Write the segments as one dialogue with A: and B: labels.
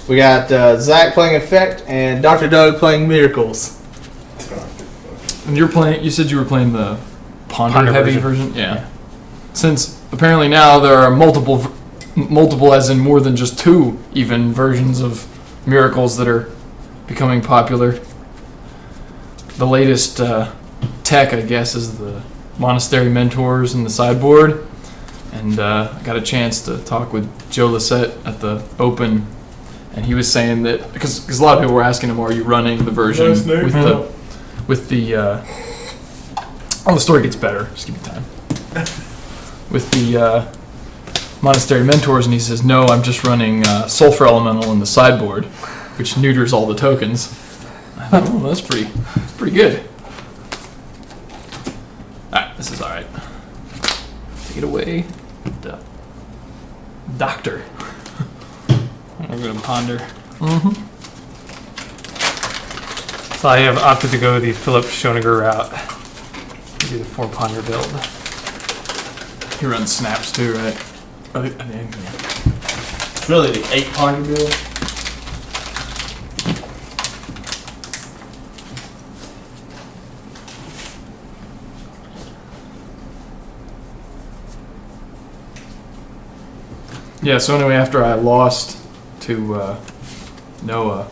A: We got Zach playing Infect and Dr. Doug playing Miracles.
B: And you're playing. You said you were playing the Ponder heavy version. Yeah. Since apparently now there are multiple, as in more than just 2 even versions of Miracles that are becoming popular. The latest tech, I guess, is the Monastery Mentors and the sideboard. And I got a chance to talk with Joe Lissette at the Open, and he was saying that because a lot of people were asking him, "Are you running the version with the?" Oh, the story gets better. Just give me time. With the Monastery Mentors, and he says, "No, I'm just running Sulfur Elemental in the sideboard, which neuters all the tokens." I thought, "Oh, that's pretty good." All right, this is all right. Take it away, Doctor.
C: I'm going to Ponder.
B: Mm-hmm.
C: So I have opted to go the Philip Schoeniger route. Do the 4 Ponder build.
B: He runs snaps too, right? I think, yeah.
A: It's really the 8 Ponder build.
B: Yeah, so anyway, after I lost to Noah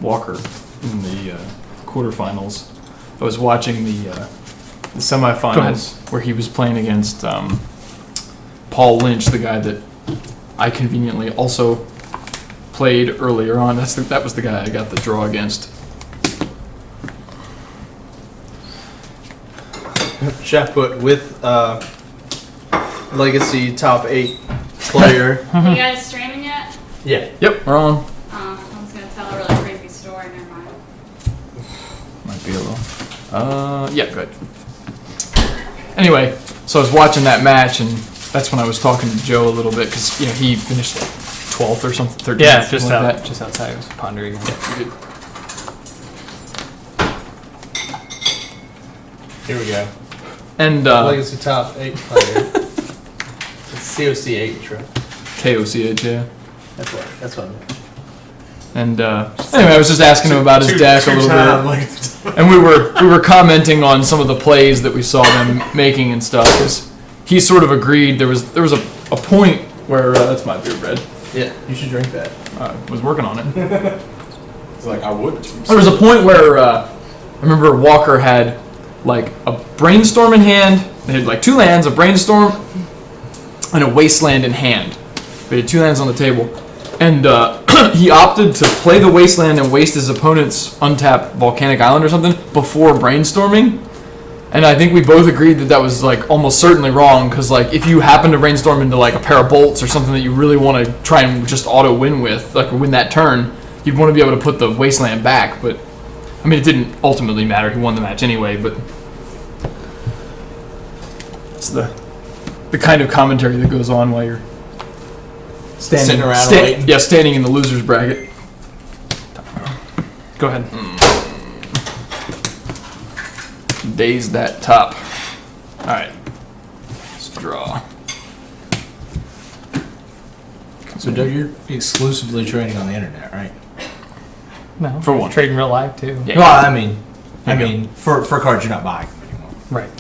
B: Walker in the quarterfinals, I was watching the semifinals where he was playing against Paul Lynch, the guy that I conveniently also played earlier on. That was the guy I got the draw against.
A: Chef put with Legacy top 8 player.
D: You guys streaming yet?
A: Yeah.
B: Yep, we're on.
D: I was gonna tell a really crazy story. Never mind.
B: Might be a little. Yeah, good. Anyway, so I was watching that match, and that's when I was talking to Joe a little bit because he finished like 12th or something, 13th.
C: Yeah, just
B: like that.
C: just outside of Ponder again.
B: Yeah, we did.
A: Here we go.
B: And
A: Legacy top 8 player. It's COC8, right?
B: KOCH, yeah.
A: That's what I meant.
B: And anyway, I was just asking him about his deck a little bit, and we were commenting on some of the plays that we saw them making and stuff. 'Cause he sort of agreed there was a point where that's my beer bread.
A: Yeah, you should drink that.
B: I was working on it.
E: It's like I would.
B: There was a point where I remember Walker had like a brainstorm in hand. They had like 2 lands, a brainstorm, and a wasteland in hand. They had 2 lands on the table, and he opted to play the wasteland and waste his opponent's untapped volcanic island or something before brainstorming. And I think we both agreed that was like almost certainly wrong, because like if you happen to brainstorm into like a pair of bolts or something that you really want to try and just auto win with, like win that turn, you'd want to be able to put the wasteland back. But I mean, it didn't ultimately matter. He won the match anyway. But it's the kind of commentary that goes on while you're
A: Sitting around waiting.
B: Yeah, standing in the loser's bracket.
C: Go ahead.
B: Daze that top. All right. Let's draw.
F: So Doug, you're exclusively trading on the internet, right?
C: No.
B: For one.
C: Trade in real life too.
B: Yeah.
F: Well, I mean, for cards you're not buying anymore.
C: Right.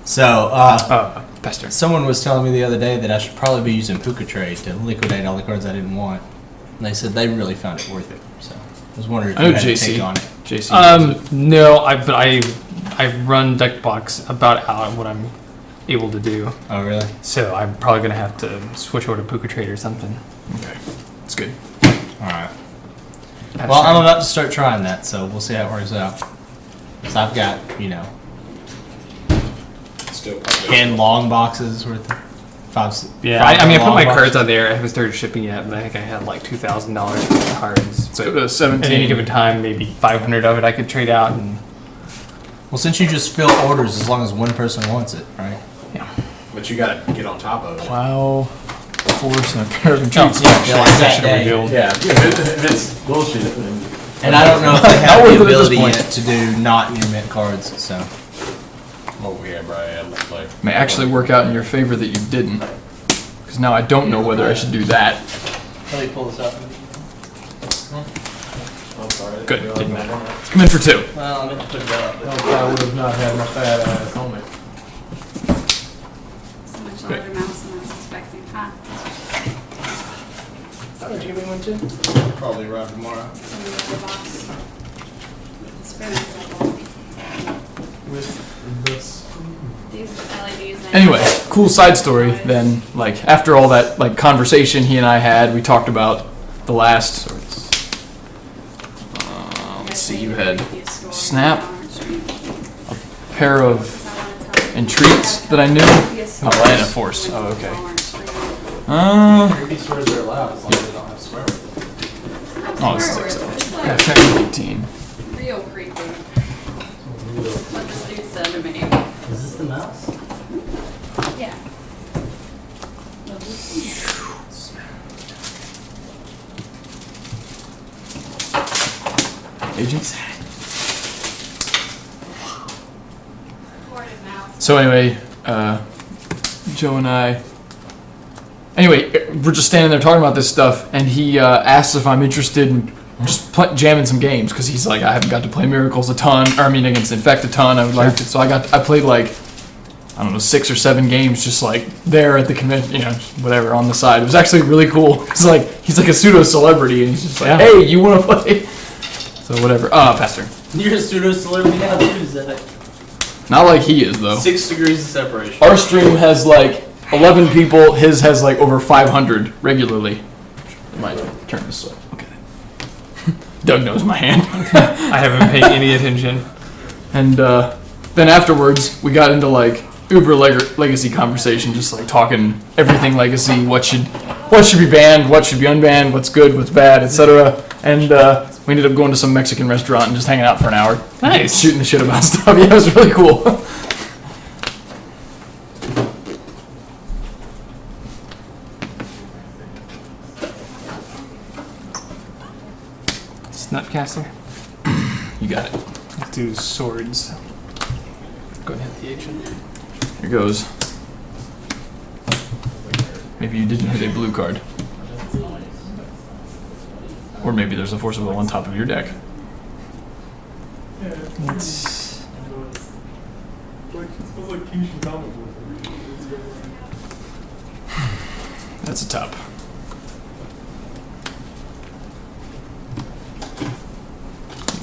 F: So,
B: Pester.
F: someone was telling me the other day that I should probably be using Puka Trade to liquidate all the cards I didn't want. And they said they really found it worth it. So I was wondering if
B: I
F: you
B: know
F: had a
B: JC.
F: take on it.
B: JC.
C: No, I run deck box about out what I'm able to do.
F: Oh, really?
C: So I'm probably gonna have to switch over to Puka Trade or something.
B: Okay. That's good.
F: All right. Well, I'm about to start trying that, so we'll see how it works out. So I've got,
E: Still.
F: hand long boxes worth of five.
C: Yeah, I mean, I put my cards on there. I haven't started shipping yet, but I think I had like $2,000 worth of cards.
B: So go to 17.
C: At any given time, maybe 500 of it I could trade out. And
F: Well, since you just fill orders as long as one person wants it, right?
C: yeah,
E: But you gotta get on top of it.
B: Plow, force, and a pair of
F: Oh,
B: treats.
F: yeah, like
C: I
F: that
C: should have
F: day.
C: revealed.
E: Yeah, if it's bullshit, then
F: And I don't know if they
B: How
F: have
B: worth
F: the
B: it at this
F: ability
B: point?
F: yet to do not near mint cards. So
E: oh yeah, Brian, like
B: May actually work out in your favor that you didn't. Because now I don't know whether I should do that.
A: Let me pull this up.
E: I'm sorry.
B: Good, didn't matter. Come in for 2.
F: Well, I meant to put it up.
A: I would have not had my fat ass on me.
D: So much
B: Great.
D: larger mouse than I was expecting. Huh?
A: How did you give me one too?
F: Probably arrive tomorrow.
D: Some of the other box. The spoons I bought.
A: With this.
D: These LEDs. and I
B: Anyway,
D: have
B: cool side story then. Like, after all that, like, conversation he and I had, we talked about the last... let's see, you had Snap, a pair of entreats that I knew. Oh, and a Force. Oh, okay.
E: Creepy stories are allowed as long as they don't have swear words.
B: Oh, it's 6.
D: Like
B: 18.
D: real creepy. What this dude said to me.
F: Is this the mouse?
D: Yeah.
B: Agents?
D: Ported mouse.
B: So anyway, Joe and I... Anyway, we're just standing there talking about this stuff, and he asks if I'm interested in just jamming some games, because he's like, I haven't got to play Miracles a ton, or I mean against Infect a ton, I would like to. So I played like, I don't know, 6 or 7 games just like there at the convention, you know, whatever, on the side. It was actually really cool. It's like, he's like a pseudo-celebrity, and he's just like,
C: Yeah.
B: hey, you want to play? So whatever. Pastor.
F: You're a pseudo-celebrity now, too, Zach.
B: Not like he is, though.
A: 6 degrees of separation.
B: Our stream has like 11 people. His has like over 500 regularly. Might turn this way. Okay. Doug knows my hand.
C: I haven't paid any attention.
B: And then afterwards, we got into like Uber legacy conversation, just like talking everything legacy. What should be banned? What should be unbanned? What's good? What's bad? Etc. And we ended up going to some Mexican restaurant and just hanging out for an hour.
C: Nice.
B: Shooting the shit about stuff. Yeah, it was really cool.
C: Snutcaster.
B: You got it.
C: Let's do swords. Go ahead, the agent.
B: Here goes. Maybe you didn't hit a blue card. Or maybe there's a Force of Will on top of your deck.
C: Let's
B: That's a top.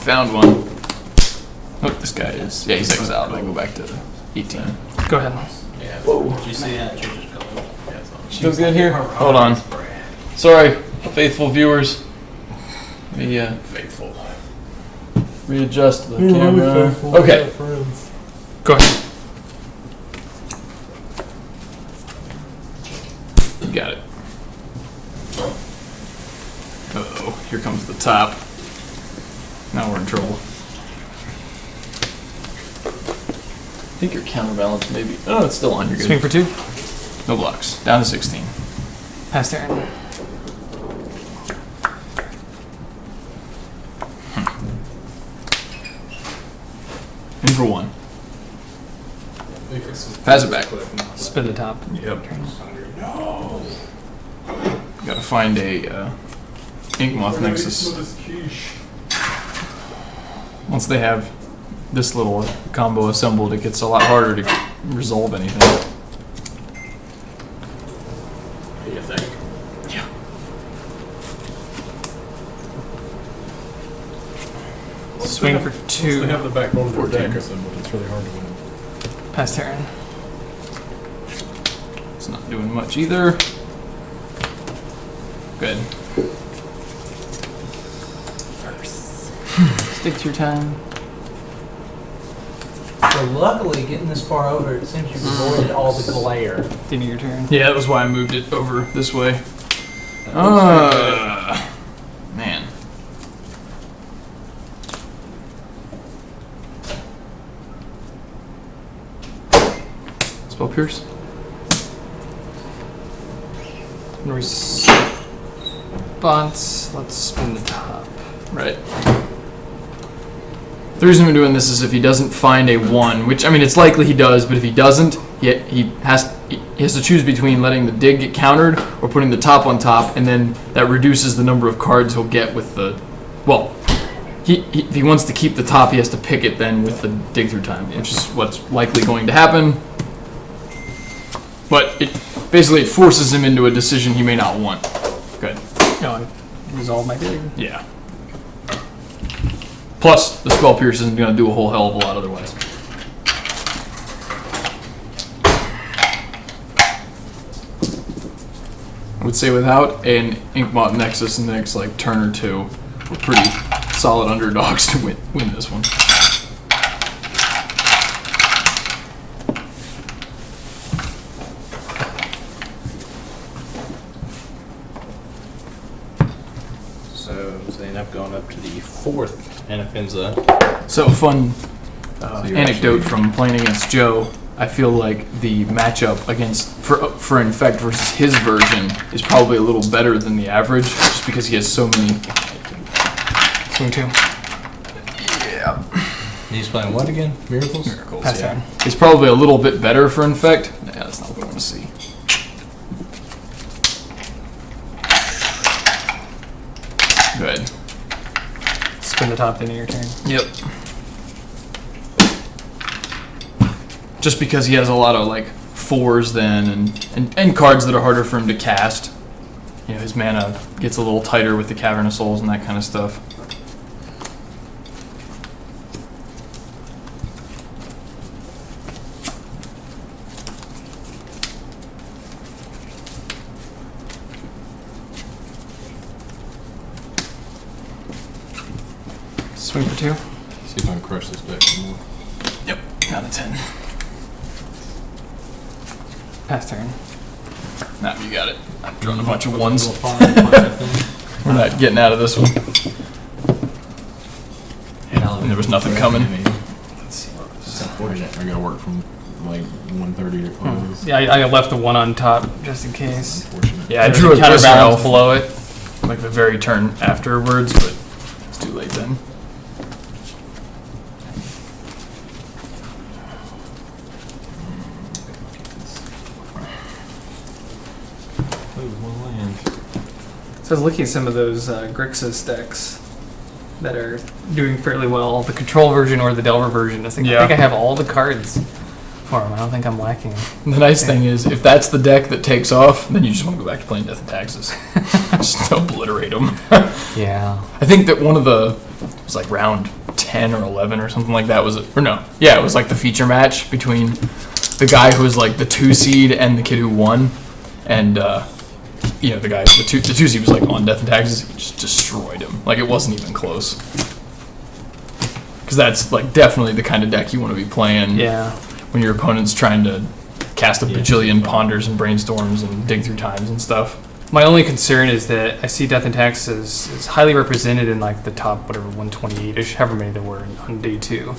B: Found one. Oh, this guy is. Yeah, he's exiled. I go back to 18.
C: go ahead.
B: Whoa.
F: Did you see that? Church's color.
B: Feels good here? Hold on. Sorry, faithful viewers. Let me
E: Faithful.
B: readjust the camera. Okay.
C: Go ahead.
B: You got it. Uh-oh, here comes the top. Now we're in trouble. I think your counterbalance maybe. Oh, it's still on. You're good.
C: Swing for 2.
B: No blocks. Down to 16.
C: Pass turn.
B: In for 1. Pass it back.
C: Spin the top.
B: Yep. Gotta find a Ink Moth Nexus. Once they have this little combo assembled, it gets a lot harder to resolve anything.
E: You think?
B: Yeah.
C: Swing for 2.
E: They have the backbone of their
B: 14.
E: deck assembled. It's really hard to win.
C: Pass turn.
B: It's not doing much either. Good.
C: Stick to your time.
F: So luckily, getting this far over, it seems you've avoided all the glare.
C: End of your turn.
B: Yeah, that was why I moved it over this way. Man. Spell Pierce?
C: Response. Let's spin the top.
B: Right. The reason we're doing this is if he doesn't find a 1, which, I mean, it's likely he does, but if he doesn't, he has he has to choose between letting the dig get countered or putting the top on top, and then that reduces the number of cards he'll get with the. Well, if he wants to keep the top, he has to pick it then with the dig through time, which is what's likely going to happen. But it forces him into a decision he may not want. Good.
C: No, I resolve my dig.
B: Yeah. Plus, the Spell Pierce isn't going to do a whole hell of a lot otherwise. I would say without an Inkmoth Nexus in the next like turn or two, we're pretty solid underdogs to win this one.
F: So they end up going up to the 4th Anafinza.
B: So fun
F: you're
B: anecdote
F: actually-
B: from playing against Joe. I feel like the matchup for Infect versus his version is probably a little better than the average, just because he has so many.
C: Swing 2.
B: Yeah.
F: He's playing what again? Miracles?
B: Miracles.
C: Pass
B: Yeah.
C: turn.
B: It's probably a little bit better for Infect. Yeah, that's not what I want to see. Good.
C: Spin the top, then your turn.
B: Yep. Just because he has a lot of like 4s then and cards that are harder for him to cast. You know, his mana gets a little tighter with the Cavernous Souls and that kind of stuff.
C: Swing for 2.
F: See if I can crush this deck some more.
B: Yep, down to 10.
C: Pass turn.
B: Nah, you got it. I'm drawing a bunch of 1s.
F: Little fire,
B: We're not getting out of this one.
F: and
B: There was nothing coming.
F: Let's see what it's unfortunate. I gotta work from like 1:30 to close.
C: Yeah, I left the 1 on top just in case.
F: Unfortunate.
B: Yeah, I
C: There's
B: drew a
C: counterbalance
B: Glistener Elf
C: below it.
B: like the very turn afterwards, but it's too late then.
F: Ooh, one land.
C: So I was looking at some of those Grixis decks that are doing fairly well. The control version or the Delver version. I think
B: Yeah.
C: I have all the cards for them. I don't think I'm lacking.
B: The nice thing is, if that's the deck that takes off, then you just want to go back to playing Death and Taxes. Just obliterate them.
C: Yeah.
B: I think that one of the, it was like round 10 or 11 or something like that, it was like the feature match between the guy who was like the 2 seed and the kid who won. And, you know, the guy, the two seed was like on Death and Taxes, he just destroyed him. Like, it wasn't even close. Because that's like definitely the kind of deck you want to be playing.
C: Yeah.
B: When your opponent's trying to cast a bajillion ponders and brainstorms and dig through times and stuff.
C: My only concern is that I see Death and Taxes is highly represented in like the top, whatever, 128-ish, however many there were on day 2.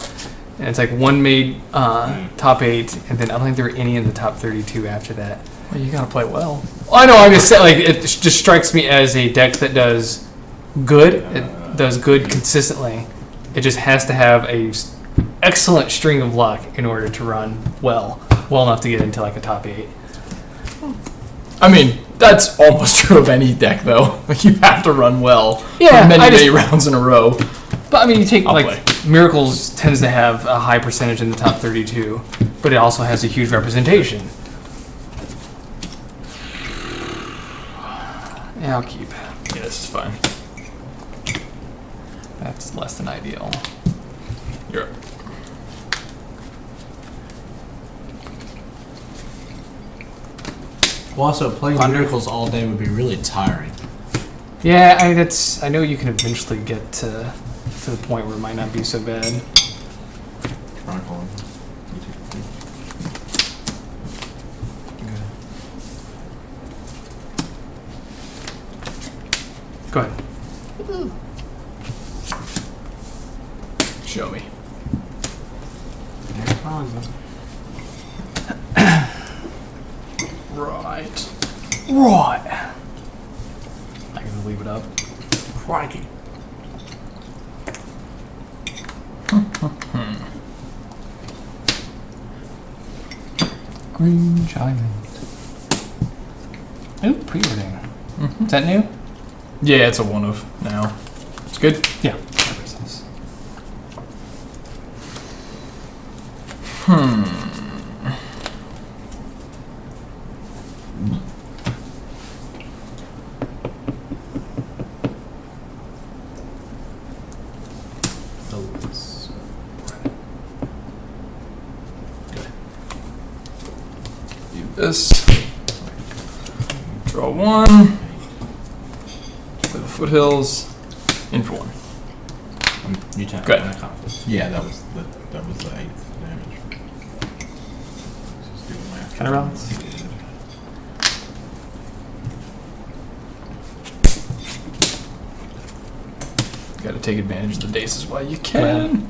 C: And it's like one made top 8, and then I don't think there were any in the top 32 after that.
B: Well, you gotta play well.
C: I know, I'm just saying, like, it just strikes me as a deck that does good. It does good consistently. It just has to have a excellent string of luck in order to run well enough to get into like a top 8.
B: I mean, that's almost true of any deck, though. Like, you have to run well
C: Yeah,
B: for many,
C: I just-
B: many rounds in a row.
C: But I mean, you take
B: I'll
C: like
B: play.
C: Miracles tends to have a high percentage in the top 32, but it also has a huge representation. Yeah, I'll keep.
B: Yeah, this is fine.
C: That's less than ideal.
B: You're up.
F: Well, also playing Miracles all day would be really tiring.
C: Yeah, I know you can eventually get to the point where it might not be so bad.
F: Chronicle.
C: Go ahead.
B: Show me. Right.
C: Right. I can leave it up.
F: Crikey.
C: Green Giant. Ooh, pre-ordering. Is that new?
B: Yeah, it's a one of now. It's good.
C: Yeah.
B: Do this. Draw one. Play the foothills. In for one.
F: You tap
B: Good.
F: my confidence. Yeah, that was the 8th damage. Just do the math.
C: Counterbalance?
B: Got to take advantage of the daces while you can.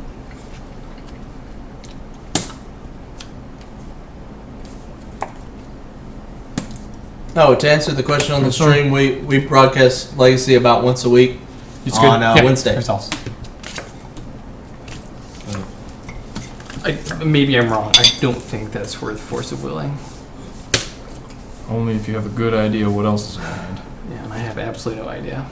A: Oh, to answer the question on the stream, we broadcast Legacy about once a week
B: It's good.
A: on
C: Yeah,
A: Wednesday.
C: there's also. Maybe I'm wrong. I don't think that's worth Force of Willing.
B: Only if you have a good idea what else is around.
C: Yeah, and I have absolutely no idea.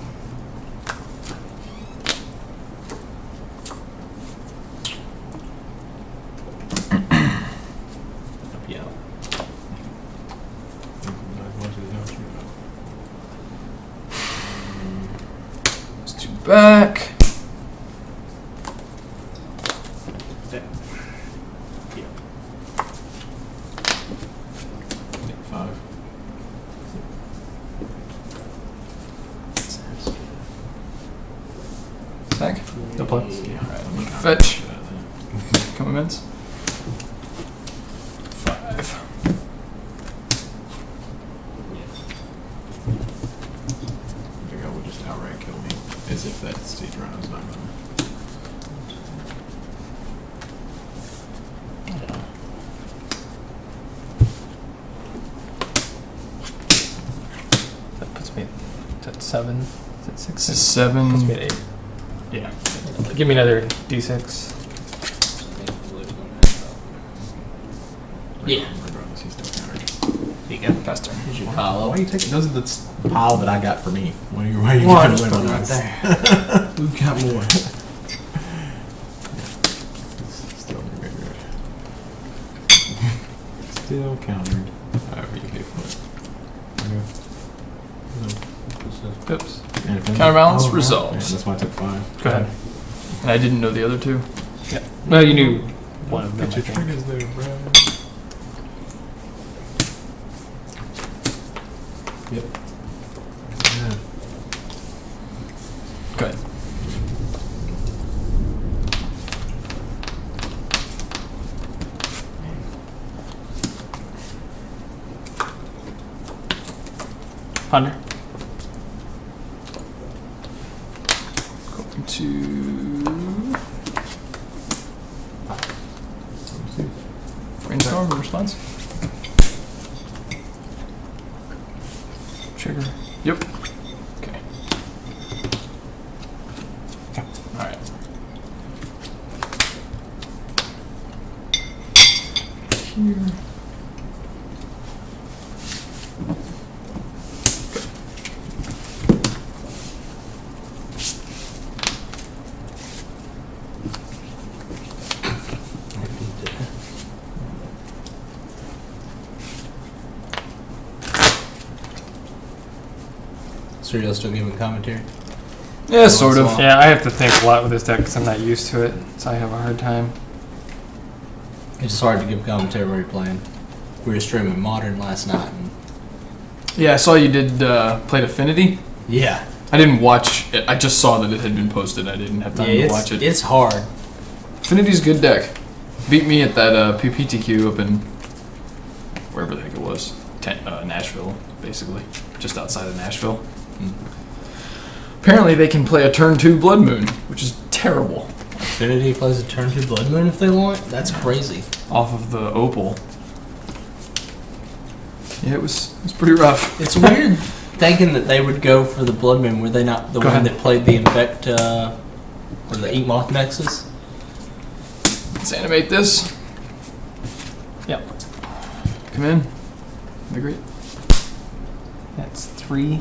F: Yeah.
B: Let's do back.
F: Five.
B: Back.
C: No plus.
B: Alright, I'm gonna fetch. Comments. 5.
F: I think I would just outright kill me, as if that stage round is not gonna.
C: That puts me at 7. Is that 6?
B: This is 7.
C: Puts me at 8.
B: Yeah.
C: Give me another d6.
A: Yeah.
F: Regardless, he's still countered.
A: There you go.
B: Pass turn.
A: Here's your pile
F: Why
A: up.
F: are you taking those? Are the pile that I got for me. Why are you
A: One,
F: giving away
A: just put
F: my
A: 'em right
F: dice?
A: there.
F: We've got more. Still in the graveyard. Still countered. However you pay for it.
C: Oops.
B: Counterbalance
F: Yeah,
B: resolves.
F: that's why I took 5.
C: Go ahead.
B: And I didn't know the other two.
C: Yeah. Well, you knew one of them.
F: Get
C: I
F: your
C: think.
F: triggers there, bro. Yep. Yeah.
B: Go ahead.
C: Ponder.
B: Going to brainstorm response. Trigger. Yep. Okay. All right. Here.
A: So you're still giving commentary?
B: Yeah, sort of.
C: Yeah, I have to think a lot with this deck because I'm not used to it, so I have a hard time.
A: It's hard to give commentary when you're playing. We were streaming Modern last night. And
B: Yeah, I saw you did played Affinity.
A: yeah.
B: I didn't watch it. I just saw that it had been posted. I didn't have time to watch it.
A: It's hard.
B: Affinity's a good deck. Beat me at that PPTQ up in wherever the heck it was. Nashville, basically. Just outside of Nashville. Apparently they can play a turn 2 Blood Moon, which is terrible.
A: Affinity plays a turn 2 Blood Moon if they want? That's crazy.
B: Off of the Opal. Yeah, it was pretty rough.
A: It's weird thinking that they would go for the Blood Moon. Were they not the
C: Go
A: one
C: ahead.
A: that played the Infect or the Ink Moth Nexus?
B: Let's animate this.
C: Yep.
B: Come in. Be great.
C: That's 3.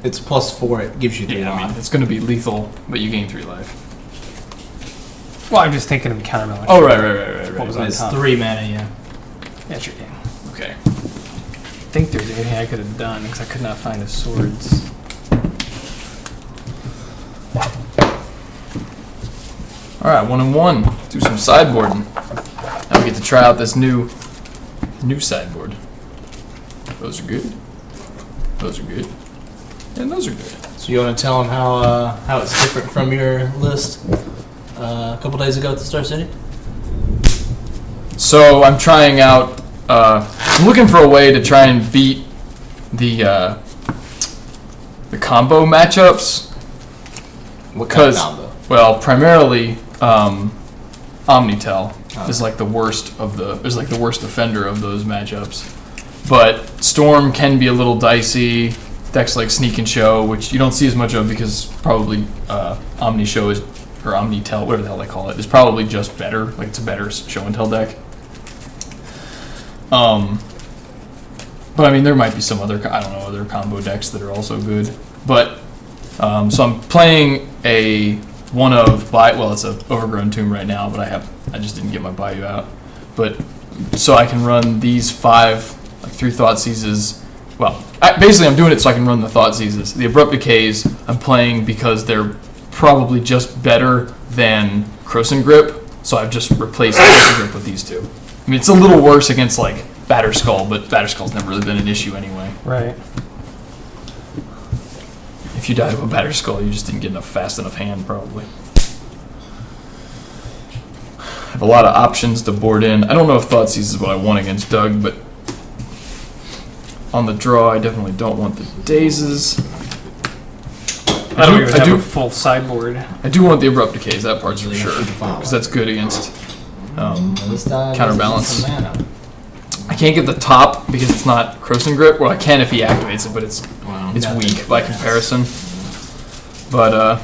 A: It's +4. It gives you 3
B: Yeah, I mean,
A: life.
B: it's going to be lethal, but you gain 3 life.
C: Well, I'm just thinking of counterbalance.
B: Oh, right.
C: What was on
A: It's
C: top?
A: 3 mana, yeah.
C: That's your game.
B: Okay.
C: I think there's anything I could have done because I could not find the swords.
B: All right, 1 and 1. Do some sideboarding. Now we get to try out this new sideboard. Those are good. Those are good. And those are good.
A: So you want to tell them how it's different from your list a couple days ago at the Star City?
B: So I'm trying out. I'm looking for a way to try and beat the combo matchups.
A: What kind of
B: Because,
A: combo?
B: well, primarily Omnitel
A: Oh.
B: is like the worst offender of those matchups. But Storm can be a little dicey. Decks like Sneak and Show, which you don't see as much of because probably Omni Show is, or Omnitel, whatever the hell they call it, is probably just better. Like it's a better Show and Tell deck. But I mean, there might be some other, I don't know, other combo decks that are also good. But so I'm playing it's a Overgrown Tomb right now, but I just didn't get my Bayou out. But so I can run these 5, like 3 Thought Seizes. Well, basically I'm doing it so I can run the Thought Seizes. The Abrupt Decays I'm playing because they're probably just better than Croson Grip, so I've just replaced Croson Grip with these 2. I mean, it's a little worse against like Batterskull, but Batterskull's never really been an issue anyway.
C: Right.
B: If you die to a Batterskull, you just didn't get enough fast enough hand, probably. I have a lot of options to board in. I don't know if Thoughtseize is what I want against Doug, but on the draw, I definitely don't want the Dazes.
C: I don't even
B: I
C: have
B: do-
C: a full sideboard.
B: I do want the Abrupt Decays, that part's for
A: Really
B: sure,
A: have to follow.
B: because that's good against
A: This die
B: Counterbalance.
A: doesn't get some mana.
B: I can't get the top because it's not Croson Grip. Well, I can if he activates it, but it's
A: Wow.
B: weak by comparison. But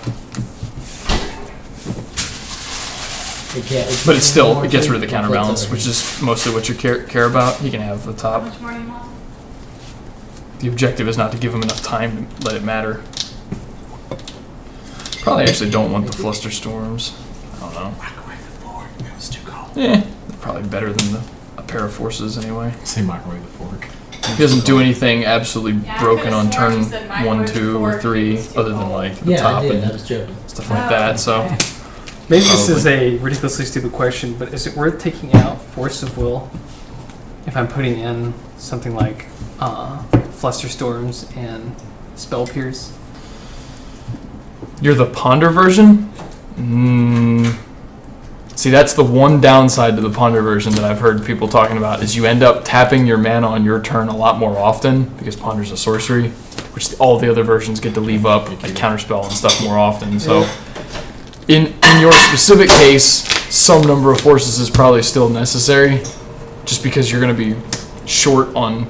B: But it's still, it gets rid of the counterbalance, which is mostly what you care about. You can have the top.
D: Much more do you want?
B: The objective is not to give him enough time to let it matter. Probably actually don't want the Fluster Storms. I don't know.
A: It's too cold.
B: They're probably better than a pair of forces anyway.
A: Say microwave the fork.
B: He doesn't do anything absolutely
D: Yeah, I
B: broken
D: could've
B: on
D: sworn
B: turn
D: you said
B: 1,
D: microwave
B: 2, or
D: fork,
B: 3,
D: it's too
B: other than
D: cold.
B: like the
A: Yeah,
B: top
A: I did. I
B: and
A: was joking.
B: stuff like that. So
C: Maybe this is a ridiculously stupid question, but is it worth taking out Force of Will if I'm putting in something like Fluster Storms and Spell Pierce?
B: you're the Ponder version? See, that's the one downside to the Ponder version that I've heard people talking about is you end up tapping your mana on your turn a lot more often because Ponder's a sorcery, which all the other versions get to leave up, like Counterspell and stuff more often. So in your specific case, some number of forces is probably still necessary just because you're going to be short on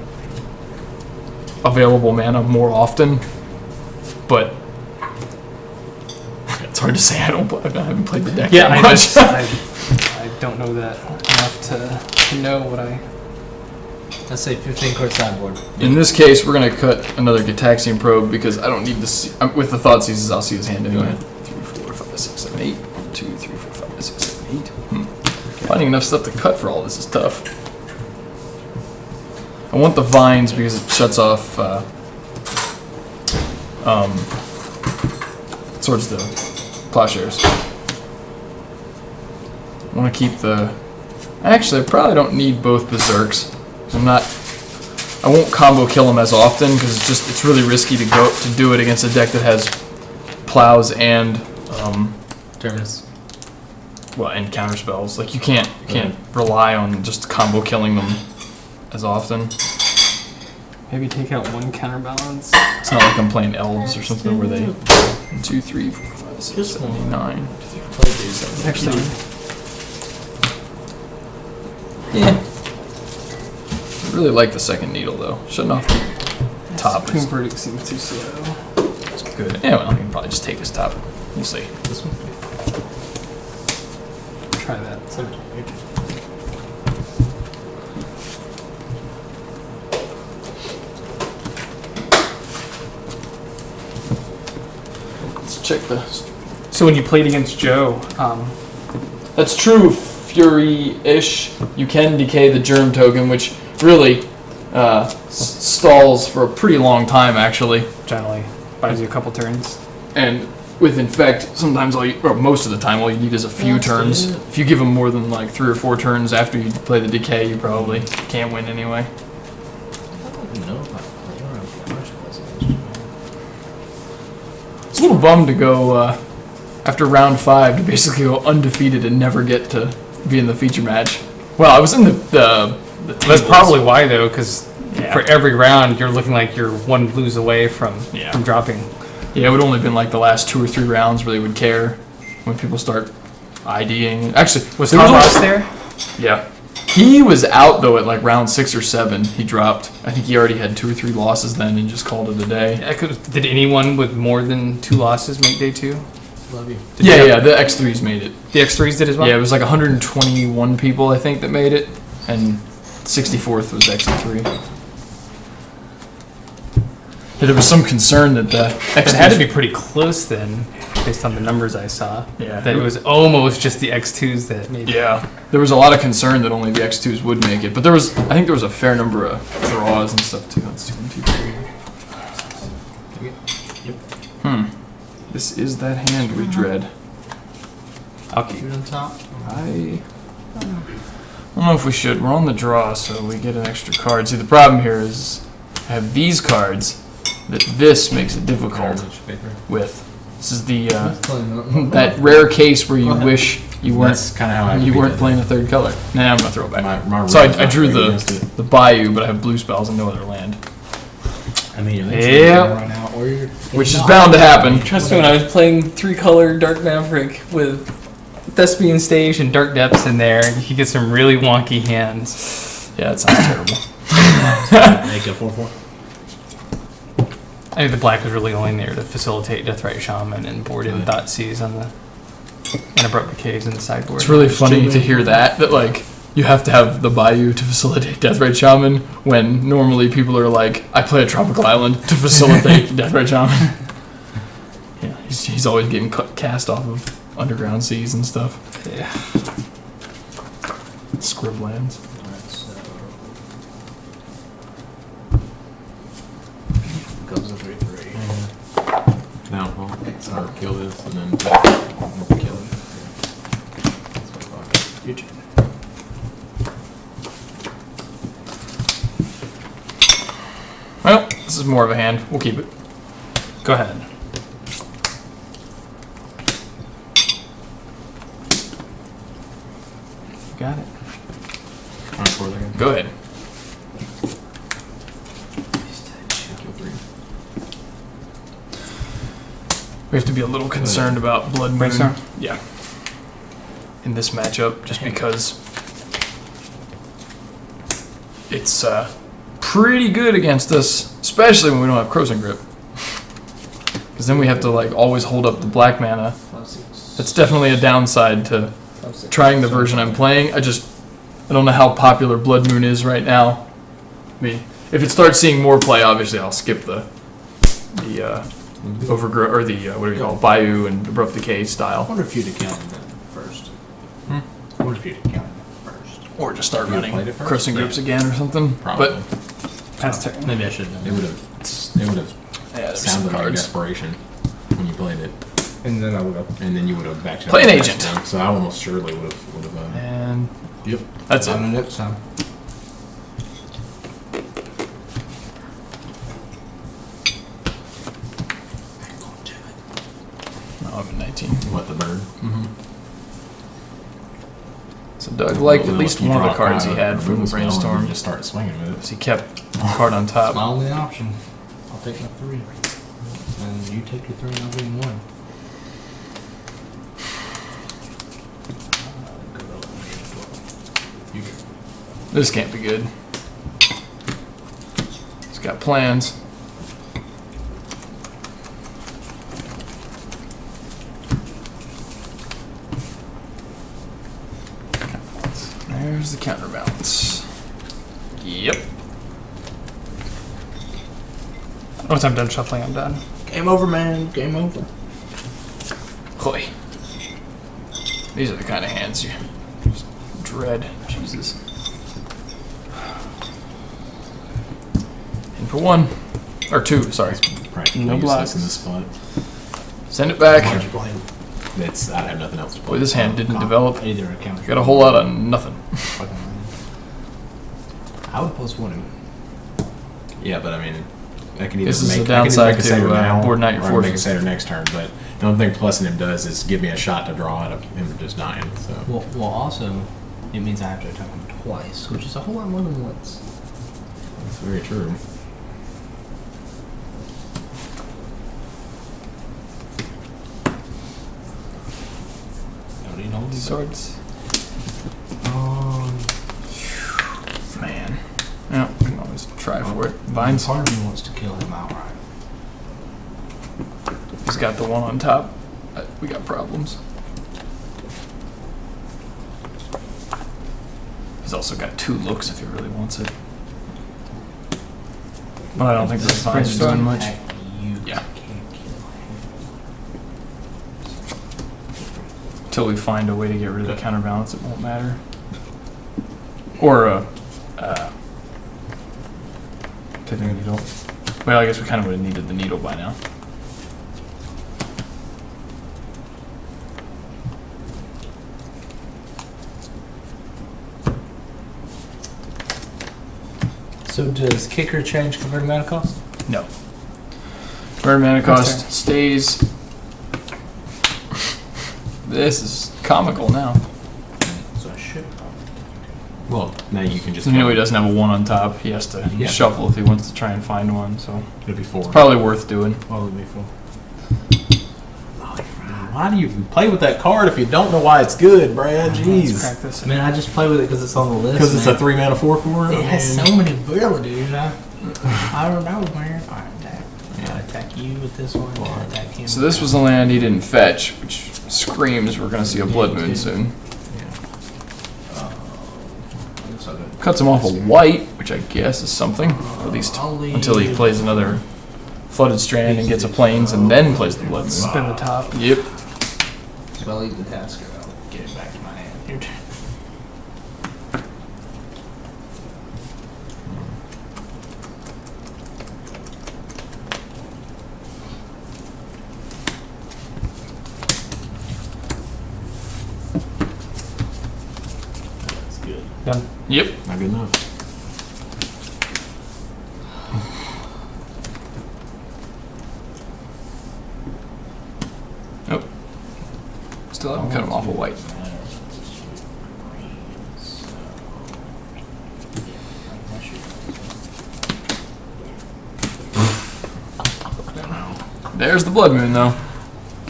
B: available mana more often. But it's hard to say. I haven't played the deck
C: Yeah,
B: that
C: I,
B: much.
C: just, I don't know that enough to know what I...
A: Let's say 15 card sideboard.
B: In this case, we're gonna cut another Gitaxian Probe because I don't need to see. With the Thought Seizes, I'll see his hand anyway. 3, 4, 5, 6, 7, 8. 1, 2, 3, 4, 5, 6, 7, 8. Finding enough stuff to cut for all this is tough. I want the Vines because it shuts off Swords to Plowshares. I want to keep the... Actually, I probably don't need both Berserks. 'Cause I won't combo kill them as often because it's really risky to do it against a deck that has Plows and
A: Terminus.
B: and counter spells. Like you can't rely on just combo killing them as often.
C: Maybe take out one counterbalance.
B: It's not like I'm playing elves or something where they 1, 2, 3, 4, 5, 6, 7, 8, 9.
C: Actually,
B: Yeah. I really like the second needle though. Shutting off the top
C: Tomb
B: is
C: Verdict seems too slow.
B: good. Yeah, well, I can probably just take this top. We'll see.
A: This one?
C: Try that.
B: Let's check the.
C: So when you played against Joe,
B: That's true, Fury-ish. You can decay the germ token, which really stalls for a pretty long time, actually.
C: generally buys you a couple turns.
B: And with Infect, sometimes or most of the time, all you need is a few turns. If you give them more than like 3 or 4 turns after you play the decay, you probably can't win anyway. It's a little bummed to go after round 5 to basically go undefeated and never get to be in the feature match. Well, I was in the
C: That's
B: tables.
C: probably why, though, because
B: Yeah.
C: for every round you're looking like you're one lose away from dropping.
B: Yeah, it would only been like the last 2 or 3 rounds where they would care when people start IDing. Actually,
C: Was
B: there
C: Tom
B: only-
C: Ross there?
B: Yeah. He was out though at like round 6 or 7. He dropped. I think he already had 2 or 3 losses then and just called it a day.
C: Did anyone with more than 2 losses make day 2?
F: Love you.
B: Yeah, the X3s made it.
C: The X3s did as well?
B: Yeah, it was like 121 people I think that made it, and 64th was X3. Yeah, there was some concern that the
C: It had to be pretty close then, based on the numbers I saw.
B: Yeah.
C: That it was almost just the X2s that made it.
B: Yeah, there was a lot of concern that only the X2s would make it, but I think there was a fair number of draws and stuff too. Let's see, 1, 2, 3. This is that hand we dread.
C: I'll keep
F: Keep it on top.
B: I don't know if we should. We're on the draw, so we get an extra card. See, the problem here is I have these cards that this makes it difficult with. This is the that rare case where you wish you weren't
F: That's kind of how I
B: you weren't playing a third color. Nah, I'm gonna throw it back.
F: My
B: So
F: rule's
B: I
F: not
B: drew
F: great against it.
B: the Bayou, but I have blue spells and no other land,
F: I mean, eventually
C: Yep.
F: you're gonna run out, or you're
B: which is bound to happen.
C: Trust me, when I was playing 3-color Dark Maverick with Thespian Stage and Dark Depths in there, you get some really wonky hands.
B: Yeah, that sounds terrible.
F: make a 4/4.
C: I think the black was really only there to facilitate Deathrite Shaman and board in Thoughtseize on the and Abrupt Decays in the sideboard.
B: It's really funny to hear that like you have to have the Bayou to facilitate Deathrite Shaman when normally people are like, I play a Tropical Island to facilitate Deathrite Shaman. Yeah, he's always getting cast off of Underground Seas and stuff.
C: Yeah.
B: Scriblands.
F: Goes a 3/3.
E: No, well, or kill this and then kill it.
F: Your turn.
B: Well, this is more of a hand. We'll keep it.
C: Go ahead.
B: Got it.
E: Alright, 4 there.
B: Go ahead.
E: Kill 3.
B: We have to be a little concerned about Blood Moon.
C: Brainstorm?
B: Yeah. In this matchup, just because it's pretty good against us, especially when we don't have Crossing Grip. Because then we have to like always hold up the black mana. That's definitely a downside to trying the version I'm playing. I don't know how popular Blood Moon is right now. I mean, if it starts seeing more play, obviously I'll skip the overgrow or the what do you call it, Bayou and Abrupt Decay
F: I
B: style,
F: wonder if you'd have counted that first. I wonder if you'd have counted that first.
B: or just start
F: You
B: running
F: played it first?
B: Crossing Grips again or something.
E: Probably.
B: But
C: Pass turn.
F: Maybe I should have
E: It
F: done
E: would
F: that.
E: have
B: yeah, there's some
E: sounded like
B: cards.
E: desperation when you played it,
F: And then I would have.
E: and then you would have backed
B: Play an agent.
E: So I almost surely would have.
B: And
F: Yep.
B: that's it.
F: On the next time.
B: No, I'm at 19.
E: What, the bird?
B: So Doug liked at
E: Well,
B: least
E: if you
B: one of the
E: draw
B: cards he
E: 5,
B: had from the
E: remove a spell and
B: brainstorm.
E: then just start swinging with it.
B: Because he kept a card on top.
F: My only option. I'll take my 3. And you take your 3 and I'll give him 1.
B: This can't be good. He's got plans. There's the counterbalance. Yep.
C: Once I'm done shuffling, I'm done.
F: Game over, man. Game over.
B: Hoy. These are the kind of hands you just dread. Jesus. In for one. Or two, sorry.
E: Practically
C: No
E: useless
C: blocks.
E: in this spot.
B: Send it back.
F: Why'd you play?
E: It's, I have nothing else to play.
B: Boy, this hand didn't develop.
F: Either a counter.
B: Got a whole lot of nothing.
F: Fucking land. I would +1 him.
E: Yeah, but I mean, I can either
B: This is
E: make,
B: the
E: I can either
B: downside
E: make a setter
B: to,
E: now,
B: boarding out your
E: or I can make a
B: forces.
E: setter next turn. But the only thing plussing him does is give me a shot to draw out of him just dying. So
F: Well, also, it means I have to attack him twice, which is a whole lot more than once.
E: that's very true.
F: Don't need all these.
B: Swords. Man. Yeah, we can always try for it. Vines.
F: Part of me wants to kill him outright.
B: He's got the one on top. We got problems. He's also got 2 looks if he really wants it. But I don't think this vines is doing much.
F: You
B: Yeah.
F: can't kill him.
B: Until we find a way to get rid of the counterbalance, it won't matter. Or pithing needle. Well, I guess we kind of would have needed the needle by now.
F: So does kicker change converted mana cost?
B: No. Burn mana cost
C: Okay.
B: stays. This is comical now.
F: So I should probably.
E: Well, now you can just.
B: So he doesn't have a 1 on top. He has to
E: Yeah.
B: shuffle if he wants to try and find one. So
E: It'll be 4.
B: probably worth doing.
F: What would be for?
E: Why do you play with that card if you don't know why it's good, Brad?
C: Let's
E: Jeez.
C: practice.
F: I mean, I just play with it because it's on the list.
E: Because it's a
F: man.
E: 3 mana 4/4.
F: It has so many abilities. I don't know, man. I attack.
E: Yeah.
F: I attack you with this one. I attack him.
B: So this was the land he didn't fetch, which screams we're going to see a blood moon soon. Cuts him off a white, which I guess is something, at least until he plays another flooded strand and gets a plains and then plays the blood moon.
C: Spin the top.
B: Yep.
F: So I'll leave the tasker. I'll get it back to my hand. Your turn.
E: That's good.
C: Done.
B: Yep.
E: Not good enough.
B: Nope. Still haven't cut him off a white. There's the blood moon, though.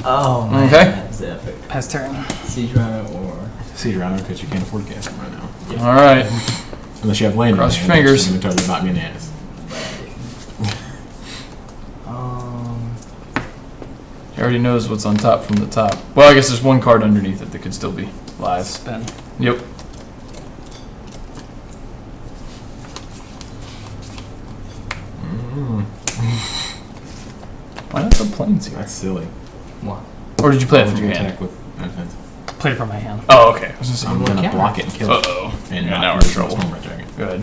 F: Oh man,
B: Okay.
F: that's epic.
C: Pass turn.
F: Siege Rhino or
E: Siege Rhino because you can't afford to cast him right now.
B: All right.
E: Unless you have land.
B: Cross
E: in
B: your
E: hand, which
B: fingers.
E: is gonna totally knock me in the ass.
B: He already knows what's on top from the top. Well, I guess there's one card underneath it that could still be live.
C: Spin.
B: Yep. Why not the planes here?
E: That's silly.
F: what?
B: Or did you play it
E: Why
B: from
E: would you
B: your hand?
E: attack with offense?
C: Play it from my hand.
B: Oh, okay. I was gonna say,
E: I'm gonna block it and kill it.
B: uh-oh.
E: And
B: Yeah,
E: not
B: now we're in
E: use my
B: trouble.
E: Stormbright Dragon.
B: Good.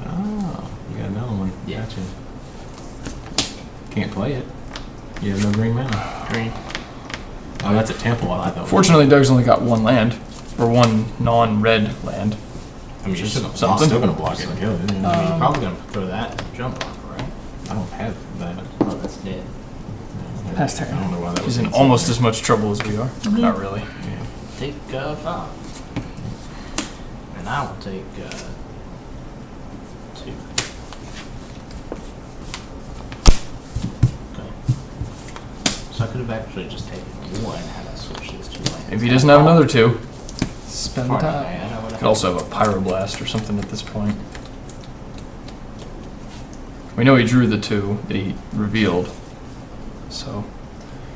E: Oh, you got another one.
F: Yeah.
E: Gotcha. Can't play it. You have no green mana.
F: Green.
E: Oh, that's a temple. I thought that was.
B: Fortunately, Doug's only got 1 land. Or 1 non-red land.
E: I mean, you're still,
B: something.
E: still gonna block it and kill it.
F: You're probably gonna throw that and jump on it, right?
E: I don't have that.
F: Oh, that's dead.
C: Pass turn.
E: I don't know why that was.
B: He's in
E: inside
B: almost
E: there.
B: as much trouble as we are. Not really.
E: Yeah.
F: Take 5. And I will take 2. Okay. So I could have actually just taken 1 had I switched those 2 lands.
B: If he doesn't have another 2,
C: Spin the
F: Far
C: top.
F: away, I know what I
B: could also have a pyroblast or something at this point. We know he drew the 2 that he revealed. So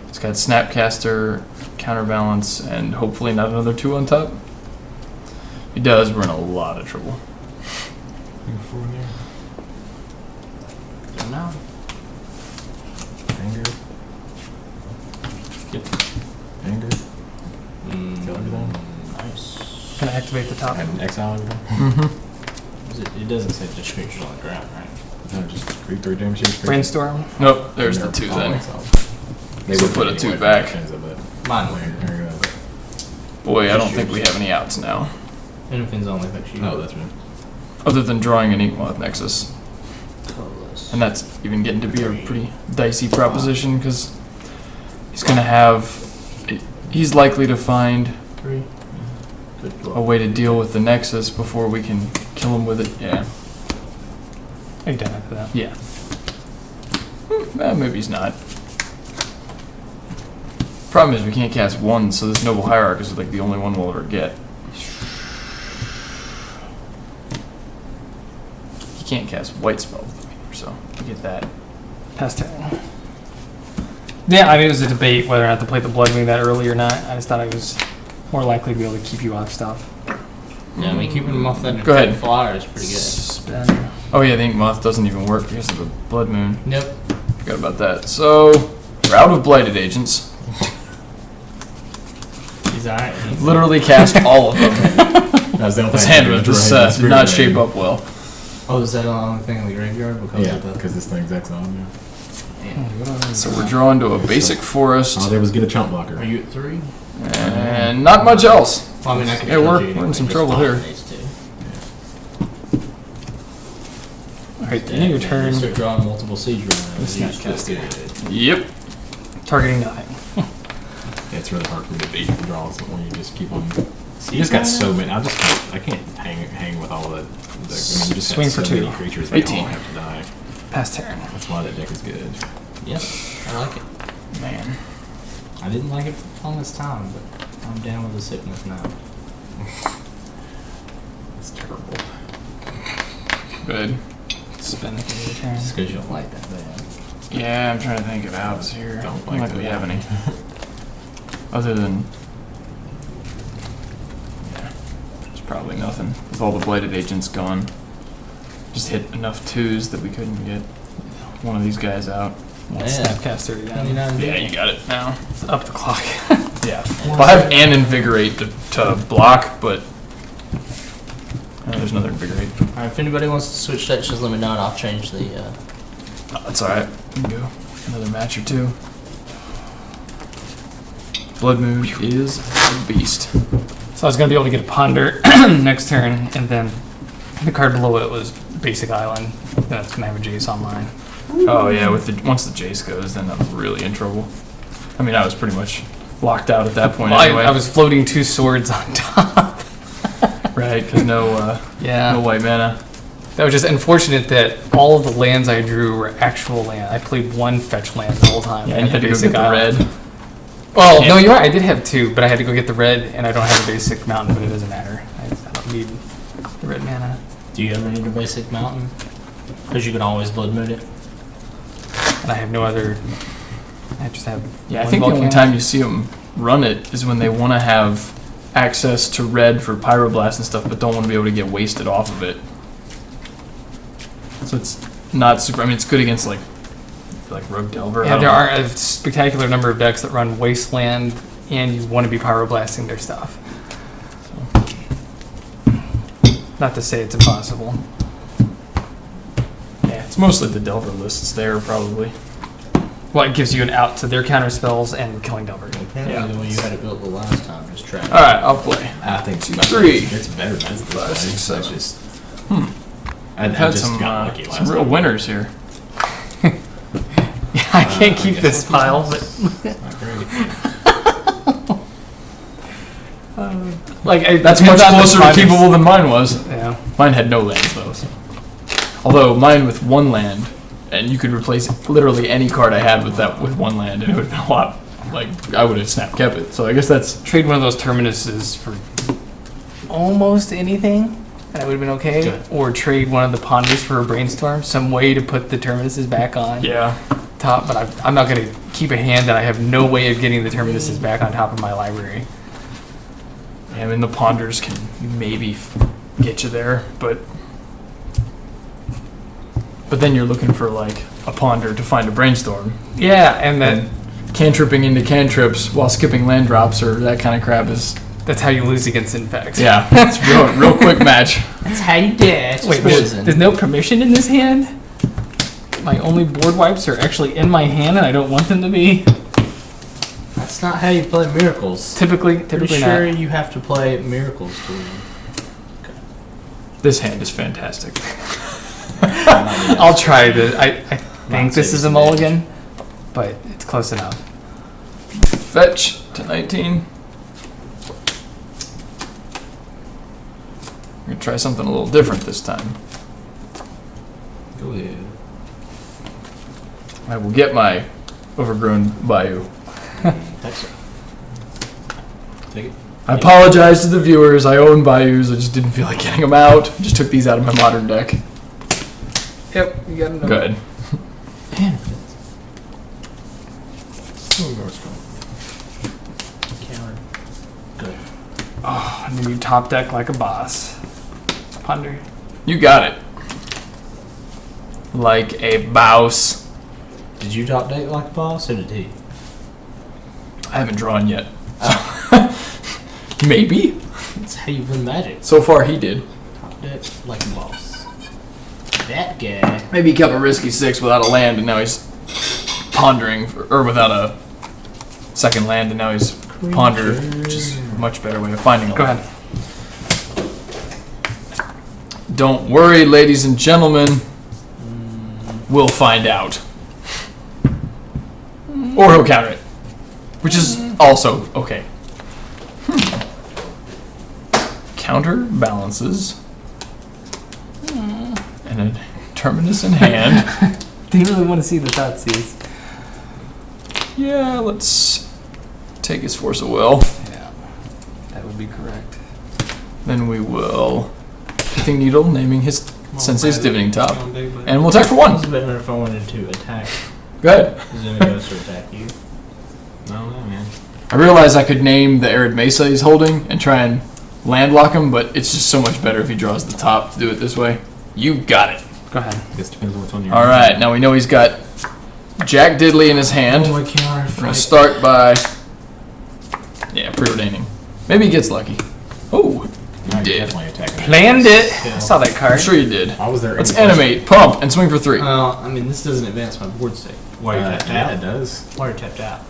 B: he's got Snapcaster, Counterbalance, and hopefully not another 2 on top. If he does, we're in a lot of trouble.
E: You four there.
F: don't know.
E: Anger. Anger. Kill everything.
F: Nice.
C: Can I activate the top?
E: And exile everything.
B: Mm-hmm.
F: It doesn't say just creatures on the ground, right?
E: No, just creep 3 damage each creature.
C: Brainstorm.
B: Nope, there's the
E: They're
B: 2
E: all
B: then.
E: exiled. They
B: So
E: would
B: put a
E: anyway
B: 2
E: from
B: back.
E: Vincenzo, but
F: Mine
E: there you go.
B: Boy, I don't think we have any outs now.
F: Anything's only affects you.
E: Oh, that's right.
B: Other than drawing an Inkmoth Nexus.
F: Colorless.
B: And that's even getting to be a pretty dicey proposition because he's going to have. He's likely to find
F: 3. Good
B: a way to deal with the Nexus before we can kill him with it. Yeah.
C: Are you done after that?
B: Yeah. Maybe he's not. Problem is we can't cast 1, so this Noble Hierarch is like the only one we'll ever get. He can't cast white spells either, so we get that.
C: Pass turn. Yeah, I mean, it was a debate whether or not to play the Blood Moon that early or not. I just thought I was more likely to be able to keep you off stuff.
F: Yeah, I mean, keeping them off that
B: Go ahead.
F: flyer is pretty good.
C: Spin.
B: Oh yeah, the Ink Moth doesn't even work because of the Blood Moon.
F: Nope.
B: Forgot about that. So, we're out of Blighted Agents.
F: He's alright.
B: Literally cast all of them.
E: That's the only
B: This
E: thing
B: hand
E: I
B: was
E: can
B: just
E: draw in
B: did not
E: Spirit
B: shape
E: Dragon.
B: up well.
F: Oh, is that the only thing in the graveyard? Because
E: Yeah,
F: of the...
E: because this thing's exiled. Yeah.
B: So we're drawn to a basic forest,
E: All I did was get a chump blocker.
F: Are you at 3?
B: and not much else.
F: Well, I mean, I could
B: Yeah,
F: charge
B: we're
F: you
B: in
F: anyway,
B: some
F: just
B: trouble
F: talking
B: here.
F: these two.
C: Alright, end of your turn.
F: Start drawing multiple siege runners.
C: This
F: You
C: not
F: just
C: good.
F: get-
B: Yep.
C: Targeting 9.
E: Yeah, it's really hard for me to beat the draws when you just keep on. You just got so many. I can't hang with all of that. I mean, you just
C: Swing
E: got
C: for
E: so
C: 2.
E: many creatures. They
B: 18.
E: all have to die.
C: Pass turn.
E: That's why that deck is good.
F: Yep, I like it.
B: Man.
F: I didn't like it for the longest time, but I'm down with the sickness now.
E: It's terrible.
C: Spin
B: Good.
C: at the end of your turn.
F: Just because you don't like that bad.
B: Yeah, I'm trying to think of outs here.
E: Don't
B: I don't
E: like
B: think we
E: that.
B: have any. Other than. Yeah. There's probably nothing. With all the Blighted Agents gone. Just hit enough 2s that we couldn't get one of these guys out.
C: Let's
F: Yeah.
C: Snapcaster again.
F: 29
B: Yeah, you got it now.
C: It's up the clock.
B: Yeah. Well, I have an Invigorate to block, but there's another Invigorate.
F: Alright, if anybody wants to switch decks, just let me know and I'll change the,
B: That's alright. We can go another match or 2. Blood Moon is a beast.
C: So I was going to be able to get a Ponder next turn, and then the card below it was Basic Island. Then it's going to have a Jace online.
B: Oh yeah, with the once the Jace goes, then I'm really in trouble. I mean, I was pretty much locked out at that point
C: Well,
B: anyway.
C: I was floating 2 swords on top.
B: right, because no
C: Yeah.
B: white mana.
C: That was just unfortunate that all of the lands I drew were actual land. I played 1 fetch land the whole time.
B: Yeah, and you had to go
C: Basic
B: get the
C: Island.
B: red.
C: Well,
B: Yeah.
C: no, you're right. I did have 2, but I had to go get the red, and I don't have a basic mountain, but it doesn't matter. I don't need the red mana.
F: do you ever need a basic mountain? Because you can always blood moon it.
C: And I have no other. I just have.
B: Yeah, I
C: one
B: think the only
C: volcano.
B: time you see them run it is when they want to have access to red for Pyroblast and stuff, but don't want to be able to get wasted off of it. So it's not super. I mean, it's good against like Rogue Delver. I
C: Yeah,
B: don't
C: there
B: know.
C: are a spectacular number of decks that run Wasteland, and you want to be pyroblasting their stuff. So. Not to say it's impossible.
B: Yeah, it's mostly the Delver lists there probably.
C: Well, it gives you an out to their counter spells and killing Delver.
F: Apparently
B: Yeah.
F: the way you had it built the last time is trash.
B: All right, I'll play.
E: I think
B: 2, 3.
E: It's better than this.
B: 5, 6, 7.
E: Just, I
B: I've had
E: just
B: some,
E: got lucky last
B: some real
E: time.
B: winners here.
C: I can't keep
E: guess
C: this
E: it's
C: pile, but
E: Not great.
B: That's much closer to keepable than mine was.
C: Yeah.
B: Mine had no lands though. So. Although mine with 1 land, and you could replace literally any card I had with that with 1 land, and it would have been a lot. Like I would have snap kept it. So I guess that's
C: Trade one of those terminuses for almost anything, and it would have been okay.
B: Good.
C: Or trade one of the ponders for a brainstorm, some way to put the terminuses back on
B: yeah.
C: top. But I'm not going to keep a hand that I have no way of getting the terminuses back on top of my library.
B: I mean the ponders can maybe get you there, but then you're looking for like a ponder to find a brainstorm.
C: Yeah, and then
B: cantripping into cantrips while skipping land drops or that kind of crap is
C: That's how you lose against Infect.
B: yeah, it's real quick match.
F: That's how you do it.
C: Wait, there's no permission in this hand? My only board wipes are actually in my hand and I don't want them to be.
F: That's not how you play Miracles.
C: Typically
F: Pretty sure
C: not.
F: you have to play Miracles to win.
B: This hand is fantastic.
C: I'll try to. I think
F: Mine
C: this
F: saves
C: is a
F: an
C: mulligan, but it's close enough.
B: Fetch to 19. We're gonna try something a little different this time.
E: Go ahead.
B: I will get my overgrown bayou.
F: That's it. Take it.
B: I apologize to the viewers. I own bayous. I just didn't feel like getting them out. Just took these out of my modern deck.
C: Yep, you got enough.
B: Good.
F: Man, counter. Good.
C: Oh, and then you top deck like a boss. Ponder.
B: You got it. Like a bouse.
F: Did you top deck like a boss or did he?
B: I haven't drawn yet. Maybe.
F: That's how you win Magic.
B: So far he did.
F: Top deck like a boss. That guy.
B: Maybe he kept a risky 6 without a land, and now he's pondering, or without a second land, and now he's ponder, which is a much better way of finding a
C: Go
B: land.
C: ahead.
B: Don't worry, ladies and gentlemen. We'll find out. Or he'll counter it, which is also okay. Counter balances. And a terminus in hand.
C: Do you really want to see the Thoughtseize?
B: Yeah, let's take his force of will.
C: Yeah, that would be correct.
B: Then we will Pithing Needle, naming his Sensei's Divining Top.
F: And
B: And we'll attack for
F: it was
B: 1.
F: better if I wanted to attack.
B: Go ahead.
F: Because then it goes to attack you.
E: No, man.
B: I realize I could name the Arid Mesa he's holding and try and landlock him, but it's just so much better if he draws the top to do it this way. You got it.
C: Go ahead.
E: This depends on what's on your.
B: All right, now we know he's got Jack Diddley in his hand.
F: my counter.
B: We're going to start by, preordaining. Maybe he gets lucky. Oh,
E: No, you're
B: did.
E: definitely attacking.
C: Planned it. I saw that
B: I'm
C: card.
B: sure you did.
E: I was there.
B: Let's
E: any question.
B: animate, pump, and swing for 3.
F: Well, I mean, this doesn't advance my board state. Why are you tapped
E: Yeah,
F: out?
E: it does.
F: Why are you tapped out?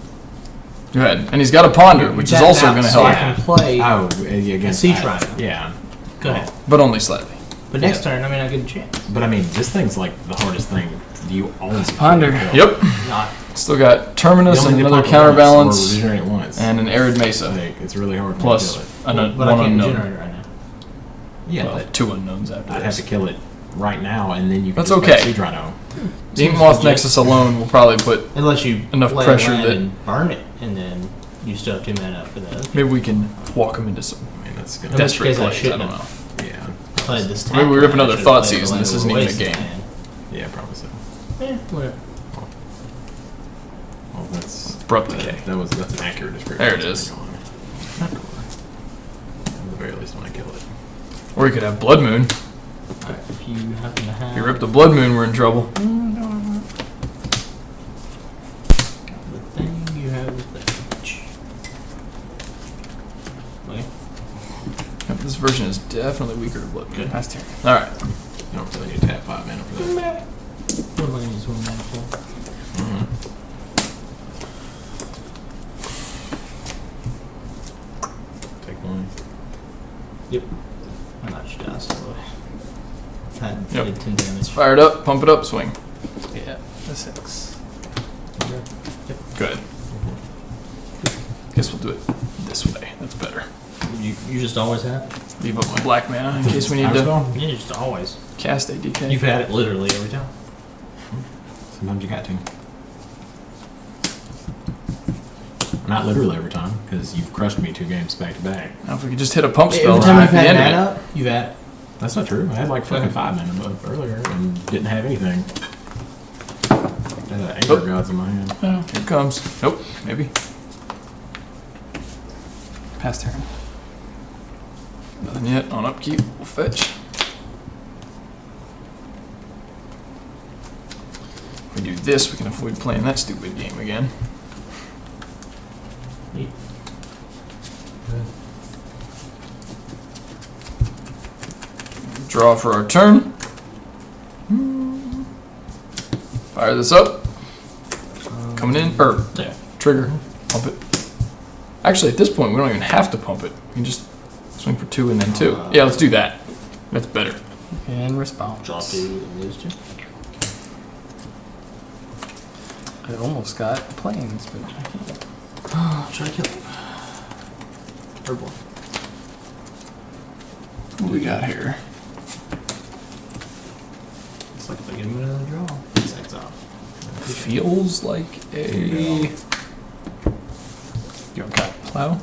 B: Go ahead. And he's got a ponder, which is
F: Tapped
B: also
F: out
B: going to
F: so I
B: help,
F: can play.
E: Oh, yeah, against
F: Sea
E: that.
F: Tribe.
E: Yeah,
F: Go ahead.
B: but only slightly.
F: But next turn, I mean, I get a chance.
E: but I mean, this thing's like the hardest thing you own.
C: Ponder.
B: Yep.
F: Not.
B: Still got Terminus
E: You
B: and
E: only get
B: another
E: pop it
B: counterbalance
E: once, or regenerate it once.
B: and an Arid Mesa.
E: Like, it's really hard for
B: Plus
E: me to kill it.
F: But I
B: one
F: can't
B: unknown.
F: generate it right now.
E: Yeah,
B: Well,
E: but
B: 2 unknowns after
E: I'd have
B: this.
E: to kill it right now, and then you.
B: That's
E: can just
B: okay.
E: play Seedrino.
B: The Inkmoth Nexus alone will probably put.
F: Unless you
B: Enough
F: play
B: pressure
F: land
B: that-
F: and burn it, and then you still have 2 mana up for that.
B: Maybe we can walk him into some
E: I mean, that's
F: In
E: gonna.
F: which
B: desperate
F: case I
B: plays. I
F: shouldn't
B: don't
F: have.
B: know.
E: Yeah,
F: Played this
B: Maybe we rip
F: I
B: another
F: should've
B: Thought
F: played
B: Seize,
F: the
B: and this
F: land
B: isn't
F: with
B: even a
F: wasted
B: game.
F: hand.
E: yeah, probably so.
F: Whatever.
E: Well, that's
B: Abrupt decay.
E: that's an accurate description.
B: There it is.
E: At the very least, when I kill it.
B: Or we could have Blood Moon.
F: Alright, if you happen to have.
B: If you rip the Blood Moon, we're in trouble.
F: The thing you have with that. Okay.
B: Yep, this version is definitely weaker to Blood Moon.
F: Good.
B: Last turn. All right.
E: You don't really need to tap 5 mana for that.
F: What am I going to use 1 mana for?
E: Take 1.
F: Yep. I knocked you down, so that
B: Yep.
F: did 10 damage.
B: Fire it up, pump it up, swing.
F: Yeah, a 6.
B: Good. Guess we'll do it this way. That's better.
F: You just always have?
B: Leave up my black mana in case we need to
F: Yeah, you just always.
B: cast a DK.
F: You've had it literally every time.
E: Sometimes you got to. Not literally every time, because you've crushed me 2 games back to back.
B: Now if we could just hit a pump spell
F: Every time
B: at
F: you've
B: the
F: had
B: end
F: mana
B: of
F: up, you've had it.
E: That's not true. I had like fucking 5 mana above earlier and didn't have anything. I had Anger
B: Oh.
E: Gods in my hand.
B: it. Oh, here it comes. Nope, maybe.
C: Pass turn.
B: Nothing yet. On upkeep, we'll fetch. If we do this, we can avoid playing that stupid game again. Draw for our turn. Fire this up. Coming in,
A: Yeah.
B: trigger, pump it. Actually, at this point, we don't even have to pump it. We can just swing for 2 and then 2. Yeah, let's do that. That's better.
C: In response.
A: Draw 2 and lose 2.
C: I almost got planes, but I can't.
A: Try to kill him. Purple.
B: What do we got here?
A: It's like if I get him another draw. It's exile.
B: Feels like a. You want cut plow?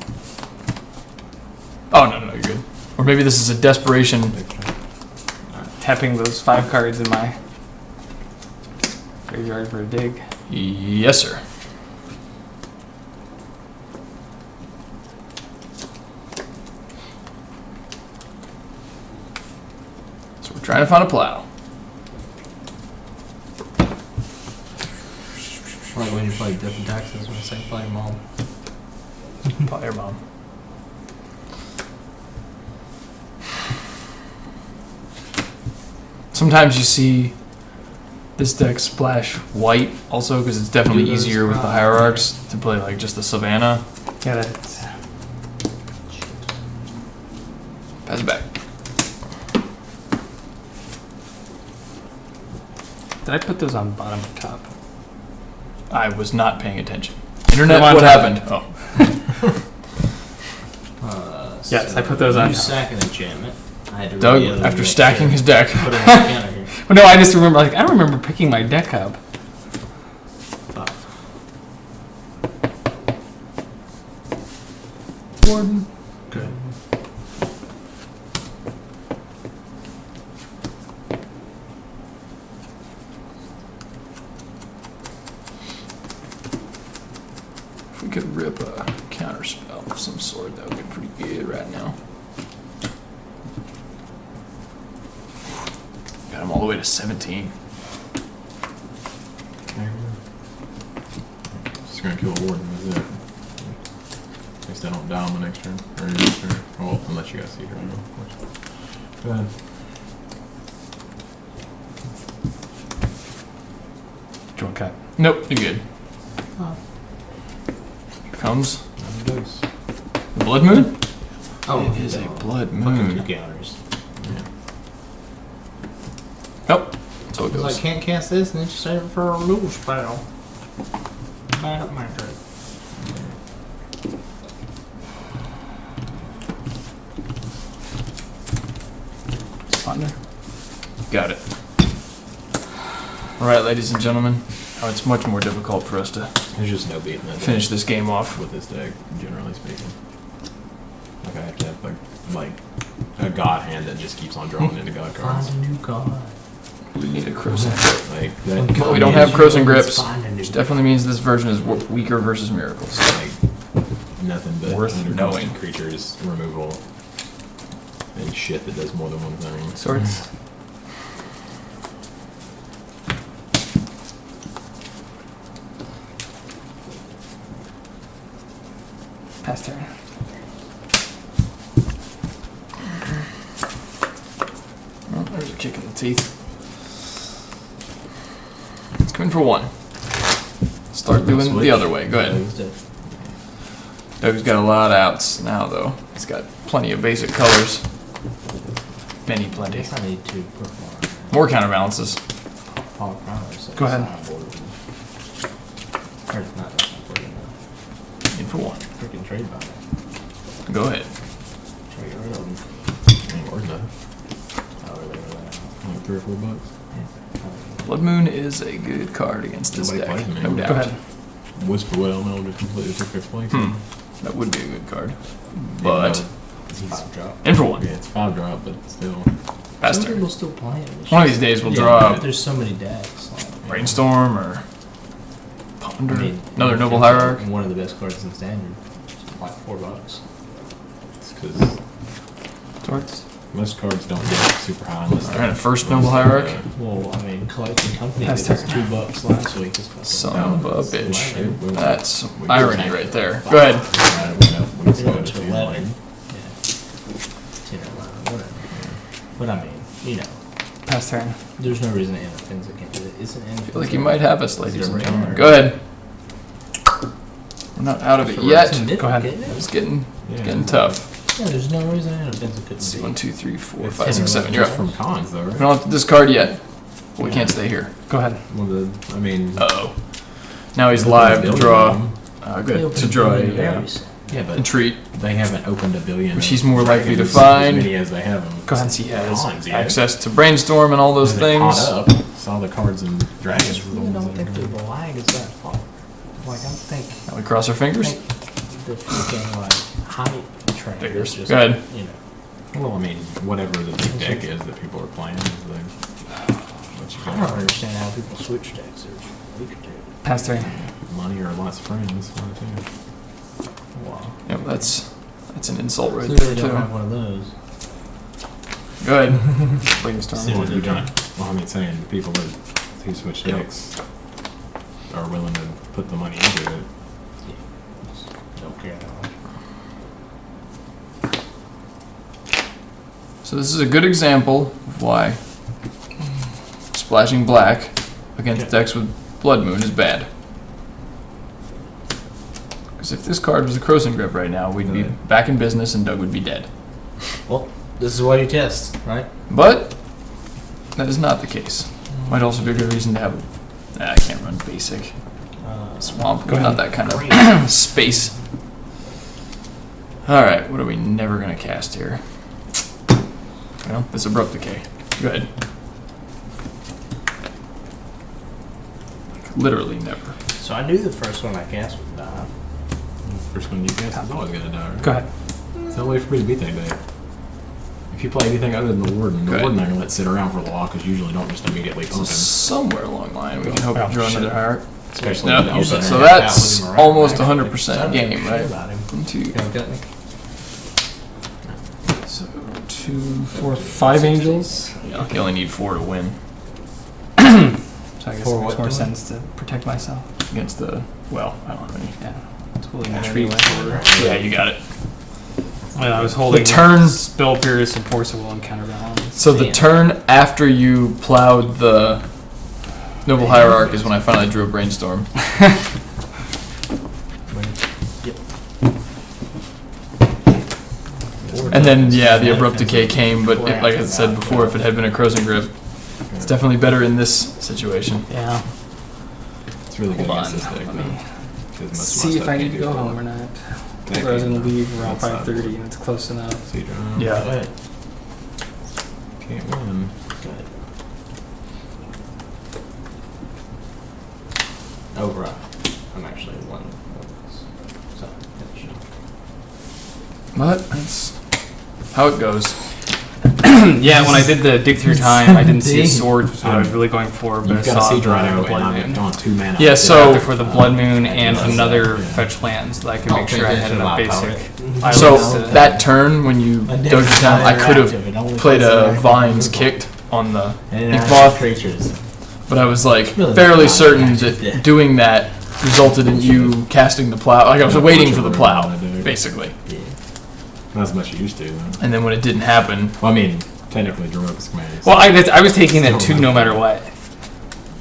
B: Oh no, you're good. Or maybe this is a desperation.
C: Tapping those 5 cards in my graveyard for a dig.
B: Yes, sir. So we're trying to find a plow.
A: Like when you play different taxes when I say play them all.
B: Fire bomb. Sometimes you see this deck splash white also because it's definitely
A: Do those
B: easier with the hierarchs to play like just the Savannah.
C: Yeah, that's.
B: Pass it back.
C: Did I put those on bottom or top?
B: I was not paying attention. Internet,
C: Come on,
B: what
C: Tyler.
B: happened? Oh.
C: Yes, I put those on
A: You
C: top.
A: sack an enchantment. I had to
B: Doug,
A: really
B: after
A: make
B: stacking
A: sure.
B: his deck.
A: Put it on the counter here.
C: Well, no, I just remember. Like, I don't remember picking my deck up.
A: 5.
B: Warden.
A: Good.
B: If we could rip a counter spell of some sort, that would be pretty good right now. Got him all the way to 17.
E: Just gonna kill a warden, that's it. At least I don't die on the next turn. Or your next turn. Well, unless you guys see it right now, of course. Go ahead.
C: Do you want cut?
B: Nope, you're good. Here comes the Blood Moon.
A: Oh,
B: It is a Blood
A: Fucking
B: Moon.
A: 2 counters.
B: Nope. So it
A: Because I
B: goes.
A: can't cast this and then just save it for a removal spell. Bad up my turn.
C: Thunder.
B: Got it. Alright, ladies and gentlemen. Now it's much more difficult for us to
E: There's just no beating that
B: finish this game off.
E: with this deck, generally speaking. Like I have to have like a god hand that just keeps on drawing into god cards.
A: Find a new god.
B: We need a Croson Grip.
E: Like that.
B: But we don't have Croson Grips,
A: Find a new
B: which definitely means this version is weaker versus Miracles.
E: Like nothing but
B: Worth
E: undercosted
B: knowing.
E: creatures removal and shit that does more than one thing.
C: Swords. Pass turn.
B: Well, there's a kick in the teeth. Let's come in for 1. Start doing the other way. Go ahead. Doug's got a lot of outs now, though. He's got plenty of basic colors. Many
A: I
B: plenty.
A: guess I need to put
B: More counterbalances.
A: Paul Chronos.
C: Go ahead.
A: Or not, that's not good enough.
B: In for 1.
A: Freaking trade by it.
B: Go ahead.
A: Try to get rid of them.
E: Ain't worth that.
A: Oh, really, really.
E: Like $3 or $4.
B: Blood Moon is a good card against this
E: Nobody
B: deck.
E: plays me.
B: No doubt.
C: Go ahead.
E: Whisperwood Elemental just completely took their place.
B: That would be a good card.
E: Even
B: But,
E: though
A: It's 5 drop.
B: in for 1.
E: yeah, it's 5-drop, but still.
B: Pass
A: Some
B: turn.
A: people still play it. It's
B: One of
A: just-
B: these days we'll
A: Yeah,
B: draw
A: There's so many decks. Like,
B: Brainstorm or Ponder.
A: I mean,
B: Another Noble
A: it's
B: Hierarch.
A: One of the best cards in Standard. It's like $4.
E: It's because
C: Swords.
E: Most cards don't get super high unless
B: Alright, a first noble hierarchy.
F: Well, I mean, collecting company
C: That's
F: gave us
C: terrible.
F: $2 last week. It's fucking
B: Son
F: dumb.
B: of a bitch.
E: We'll-
B: That's
E: we
B: irony
E: just-
B: right there. Go ahead.
E: We can
F: We
E: go
F: went
E: to
F: to
E: 11.
F: 11. Yeah. 10 or 11, whatever. But I mean, you know,
C: Pass turn.
F: there's no reason to end things against it. Isn't
B: I feel like you might have us, ladies and gentlemen. Go
F: ahead.
B: ahead. We're not out of it yet.
C: Go ahead.
B: It's getting
E: Yeah.
B: getting tough.
F: Yeah, there's no reason to end things couldn't
B: Let's see,
F: be.
B: 1, 2, 3, 4,
E: It's
B: 5, 6, 7. You're
E: just
B: up.
E: from cons, though,
B: We
E: right?
B: don't have to discard yet. We can't stay here.
C: Go ahead.
E: Well, I mean,
B: Uh-oh. Now he's live to draw. Good. To draw a
E: yeah, but
B: entreat,
E: they haven't opened a billion.
B: which
E: of
B: he's more likely to
E: dragons
B: find.
E: As many as they have them.
C: Go ahead.
B: since he has
E: Cons, yeah.
B: access to brainstorm and all those
E: They caught
B: things.
E: up, saw the cards and
F: I
E: dragons.
F: just really don't think the lag is that far. Like, I don't think
B: Now we cross our fingers.
F: the freaking, like, height train
B: Figures.
F: is just,
B: Go ahead.
F: you know.
E: Well, I mean, whatever the big deck is that people are playing is the what you
F: I don't
E: got.
F: understand how people switch decks every week or two.
C: Pass turn.
E: Money or lots of friends. One or two.
F: Wow.
B: Yep, that's an insult right
F: Clearly
B: there
F: don't have
B: too.
F: one of those.
B: Go ahead.
C: Brainstorm.
F: See
E: Well,
F: what
E: you're
F: they're
E: not. Well, I mean, saying people that who switch
B: Yep.
E: decks are willing to put the money into it.
F: Just don't care that much.
B: So this is a good example of why splashing black against decks with Blood Moon is bad. Because if this card was a Croson Grip right now, we'd be back in business and Doug would be dead.
F: Well, this is what you test, right?
B: But that is not the case. Might also be a good reason to have. I can't run basic. Swamp.
C: Go
B: Not
C: ahead.
B: that kind of space. All right, what are we never gonna cast here? Well, this abrupt decay. Go ahead. Like, literally never.
F: So I knew the first one I cast would die.
E: First one you cast is always gonna die. Right?
C: Go ahead.
E: It's the only way for me to beat that deck. If you play anything other than the Warden, the
B: Good.
E: Warden I can let sit around for a while because usually don't just immediately
B: So
E: pump him.
B: somewhere along the line, we can hope
C: Oh,
B: to draw
C: shit.
B: another hierarch.
E: Especially
B: No,
E: with
B: so
E: Elsa.
B: that's almost 100% game, right?
F: About him.
B: 1, 2,
F: You know, got me?
B: so 2,
C: 4, 5 angels.
B: Yeah, you only need 4 to win
C: So I guess
F: For
C: it makes
F: what
C: more
F: doing?
C: sense to protect myself.
B: against the. Well, I don't have any.
C: Yeah. Totally
F: Retreat
C: anyway.
B: Yeah, you got it.
C: Well, I was holding
B: turn-
C: Spell Pierce and Forcible and Counterbalance.
B: So the
F: Damn.
B: turn after you plowed the Noble Hierarch is when I finally drew a brainstorm. And then, yeah, the abrupt decay came, but it, like I said before, if it had been a Croson Grip, it's definitely better in this situation.
C: Yeah.
E: It's really good
B: Hold
E: against
B: on,
E: this deck.
B: let me
E: though, 'cause most of my
C: See if
E: stuff
C: I
E: you
C: need to
E: do
C: go
E: is
C: home
E: block.
C: or not.
E: That
C: I was
E: game,
C: gonna leave around
E: outside.
C: 5:30, and it's close enough.
E: See, John.
B: Yeah.
F: Go ahead.
E: Can't win.
F: Go ahead. Oh, right. I'm actually one of those. So, finish it.
B: But that's how it goes.
C: Yeah, when I did the dig through time, I didn't see a
F: 17.
C: sword, which is what I was really going for, but I
E: You've got
C: saw
E: a
C: the
E: Seedrado,
C: Blood
E: and I've
C: Moon.
E: gone 2 mana.
B: Yeah, so-
C: For the Blood Moon and
E: Yeah.
C: another
E: Yeah.
C: fetch land, so that I could
F: I'll
C: make
F: pay
C: sure I had
F: attention
C: enough
F: to my
C: basic.
F: power.
B: So
C: islands to-
B: that turn when you
F: I
B: dug
F: never
B: it down, I could
F: interactive, it
B: have
F: only
B: played
F: plays
B: a
F: interactive
B: Vines
F: with
B: kicked on the
F: And
B: Ink
F: interactive
B: Moth,
F: creatures.
B: but I was like
F: Really
B: fairly
F: not
B: certain
F: interactive,
B: that
F: yeah.
B: doing that resulted in you casting the plow. Like I was
E: Yeah,
B: waiting for the
E: bunch of
B: plow,
E: room on the deck.
B: basically.
F: Yeah.
E: Not as much you used to, though.
B: And then when it didn't happen,
E: Well, I mean, technically, Drogo's command.
C: Well, I was taking that
E: Still
C: 2 no matter what.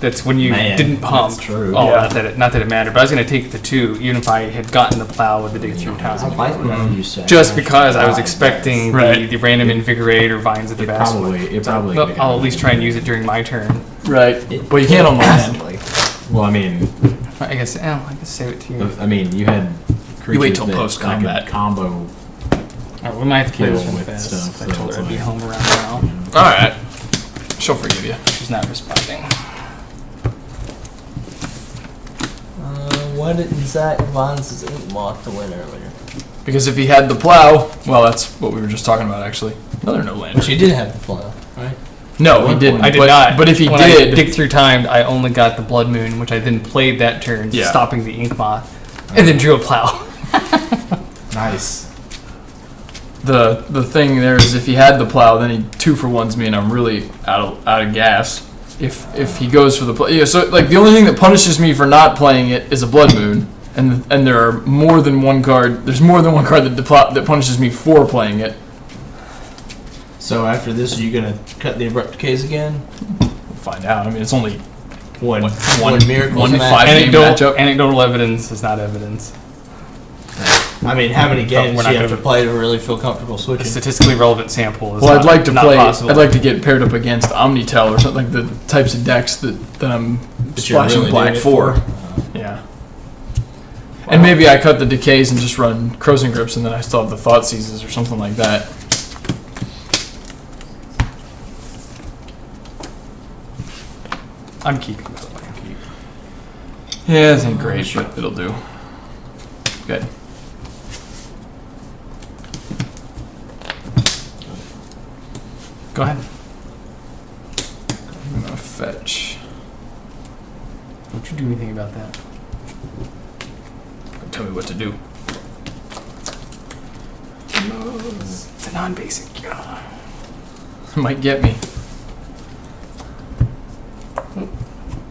C: That's when you
F: Man,
C: didn't pump.
E: that's true.
C: Oh,
B: Yeah.
C: not that it mattered, but I was going to take the 2, even if I had gotten the plow with the dig through
F: I
C: time.
F: like whenever you say.
C: Just because I was expecting
B: Right.
C: the random Invigorate or Vines at the
E: It
C: best.
E: probably.
C: Well, I'll at least try and use it during my turn.
B: right?
F: It-
B: Well, you can't on land.
F: Possibly.
E: Well, I mean,
C: I guess save it to you.
E: I mean, you had.
B: You wait
E: creatures
B: till
E: that
B: post-combat.
E: could combo.
C: Alright, we might have to play
E: Kill
C: this one
E: with
C: fast.
E: stuff,
C: I
E: so
C: told
E: it's
C: her I'd be
E: like-
C: home around now.
B: All right, she'll forgive you.
C: She's not responding.
F: Why didn't Zach Vines' Ink Moth to win earlier?
B: Because if he had the plow, well, that's what we were just talking about, actually. Another no lander.
F: But you did have the plow, right?
B: No, he
F: One
B: didn't.
F: point.
C: I did
B: but,
C: not.
B: But if he
C: When I
B: did,
C: dig through time, I only got the Blood Moon, which I then played that turn,
B: Yeah.
C: stopping the Ink Moth, and then drew a plow.
F: Nice.
B: the thing there is if he had the plow, then he 2-for-1s me, and I'm really out of gas. If he goes for the plow, yeah. So like the only thing that punishes me for not playing it is a blood moon, and there are more than one card. There's more than one card that punishes me for playing it.
A: So after this, are you gonna cut the abrupt decays again?
B: We'll find out. I mean, it's only
A: One miracle.
B: one 5-game matchup.
C: Anecdotal evidence is not evidence.
A: I mean, how many games
C: we're
A: do
C: not
A: you have to
C: gonna-
A: play to really feel comfortable
C: A
A: switching?
C: statistically relevant sample is
B: Well,
C: not,
B: I'd like to
C: not
B: play.
C: possible.
B: I'd like to get paired up against Omnitel or something like the types of decks that I'm
A: That you're
B: splashing
A: really
B: black
A: doing it
B: for. Yeah. And maybe I cut the decays and just run Crows and Grips, and then I still have the Thought Seizes or something like that.
C: I'm keeping that. I can keep.
B: Yeah, this ain't great, but it'll do. Good.
C: Go ahead.
B: I'm gonna fetch.
C: Don't you do anything about that.
B: Tell me what to do.
C: It's a non-basic.
B: Might get me.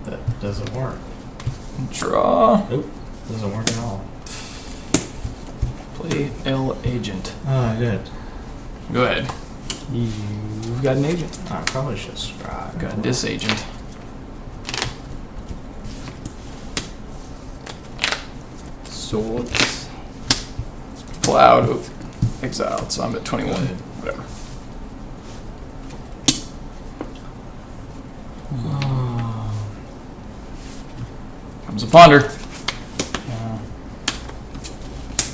A: That doesn't work.
B: Draw.
A: Nope, doesn't work at all.
B: Play L Agent.
A: Oh, good.
B: Go ahead.
C: You've got an agent.
A: I probably should subscribe.
B: Got this agent. Swords. Plowed. Oop. Exiled. So I'm at 21. Whatever. Comes a ponder.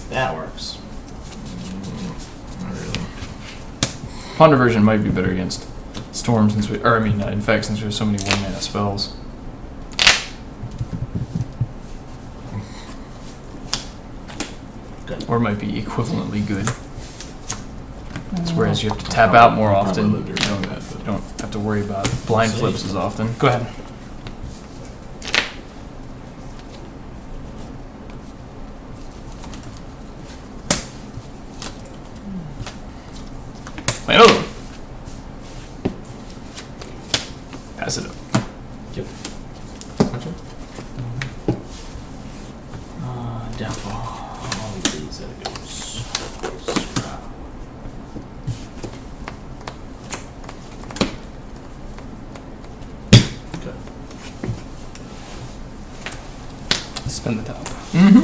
A: That works.
E: Not really.
B: Ponder version might be better against Storm since we, or I mean, Infect since we have so many 1-mana spells.
A: Good.
B: Or might be equivalently good. Whereas you have to tap out more often.
E: Probably
B: You don't have to worry about blind flips as often.
C: Go ahead.
B: Play another one. Pass it up.
A: Yep. Downfall. All of these, there it goes. Subscribe. Good.
C: Spin the top.
B: Mm-hmm.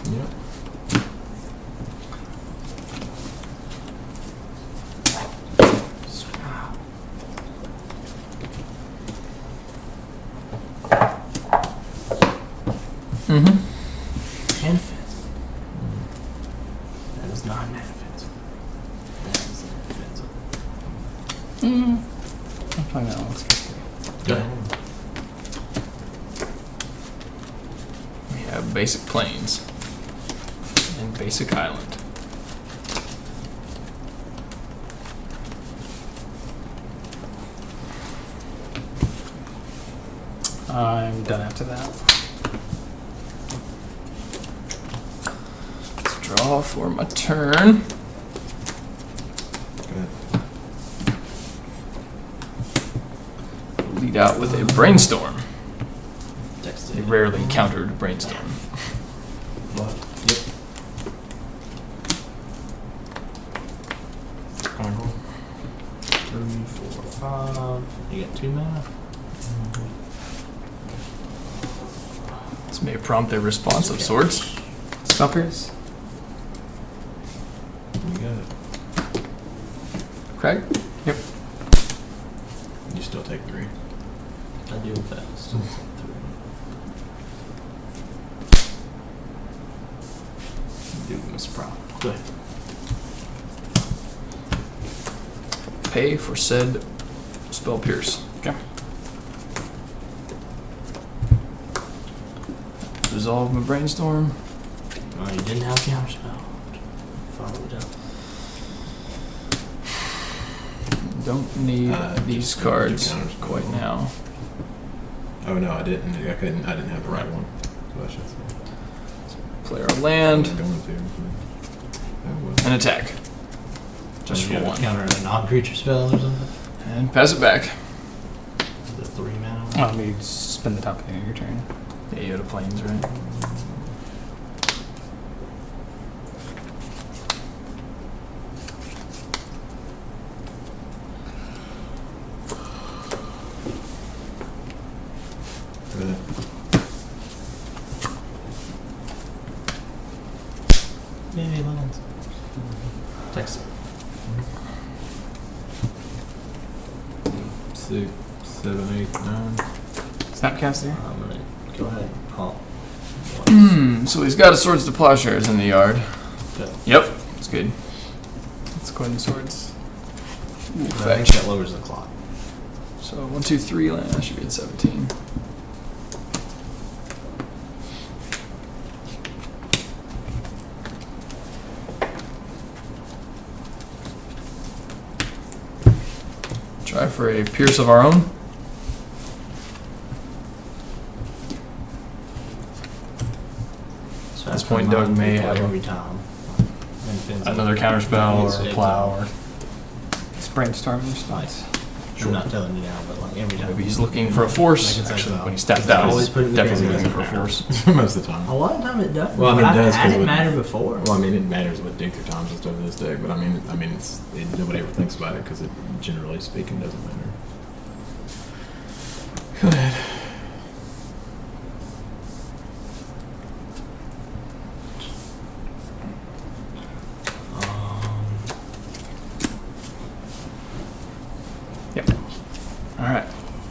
E: Yep.
B: Mm-hmm.
A: Infect. That is not an infect. That is an offensive.
C: I'm fine now. Let's go.
A: Go ahead.
B: We have basic plains and basic island.
C: I'm done after that.
B: Let's draw for my turn. Lead out with a brainstorm.
A: Text
B: A
A: it.
B: rarely encountered brainstorm.
A: Left. Yep.
E: Carnival.
A: 3, 4, 5. You got 2 mana?
B: This may prompt a response of sorts.
C: Spell Pierce.
E: You got it.
B: Craig?
C: Yep.
E: You still take 3.
A: I deal with that. Still 3.
B: Do this prompt.
A: Go ahead.
B: Pay for said spell pierce.
C: Okay.
B: Resolve my brainstorm.
A: Oh, you didn't have counterspell. Follow it up.
B: Don't need these
E: just
B: cards
E: counterspell.
B: quite now.
E: Oh no, I didn't. I couldn't. I didn't have the right one. So I should say.
B: Play our land
E: I'm going to. Oh, well.
B: and attack. Just for one.
F: Counter a non-creature spell or something.
B: And pass it back.
F: The 3 mana.
C: Oh, let me spin the top of your turn.
B: Yeah, you go to planes, right?
E: Really?
F: Yay, lands. Text it.
E: 6, 7, 8, 9.
C: Snapcaster.
F: I'm gonna go ahead and pump.
B: So he's got a Swords to Plowshares in the yard.
F: Good.
B: Yep, that's good.
C: Let's go ahead and swords.
F: I think that lowers the clock.
B: So 1, 2, 3 land. That should be at 17. Try for a Pierce of our own.
F: So
B: At this
F: after
B: point, Doug
F: mine,
B: may
F: we play
B: have
F: every time.
B: another counterspell or a plow, or
C: It's brainstorm response.
F: I'm not telling you now, but like every time.
B: maybe he's looking for a force.
F: I can say
B: Actually,
F: so.
B: when he steps out,
F: Always
B: he's
F: put it in the
B: definitely
F: base.
B: looking for a force.
E: Most of the time.
F: A lot of time it does.
E: Well, I mean, it does,
F: It
E: 'cause
F: didn't
E: it-
F: matter before.
E: Well, I mean, it matters with Duke through times and stuff in this deck, but I mean, nobody ever thinks about it because it, generally speaking, doesn't matter.
B: Go ahead.
C: Yep.
B: All right.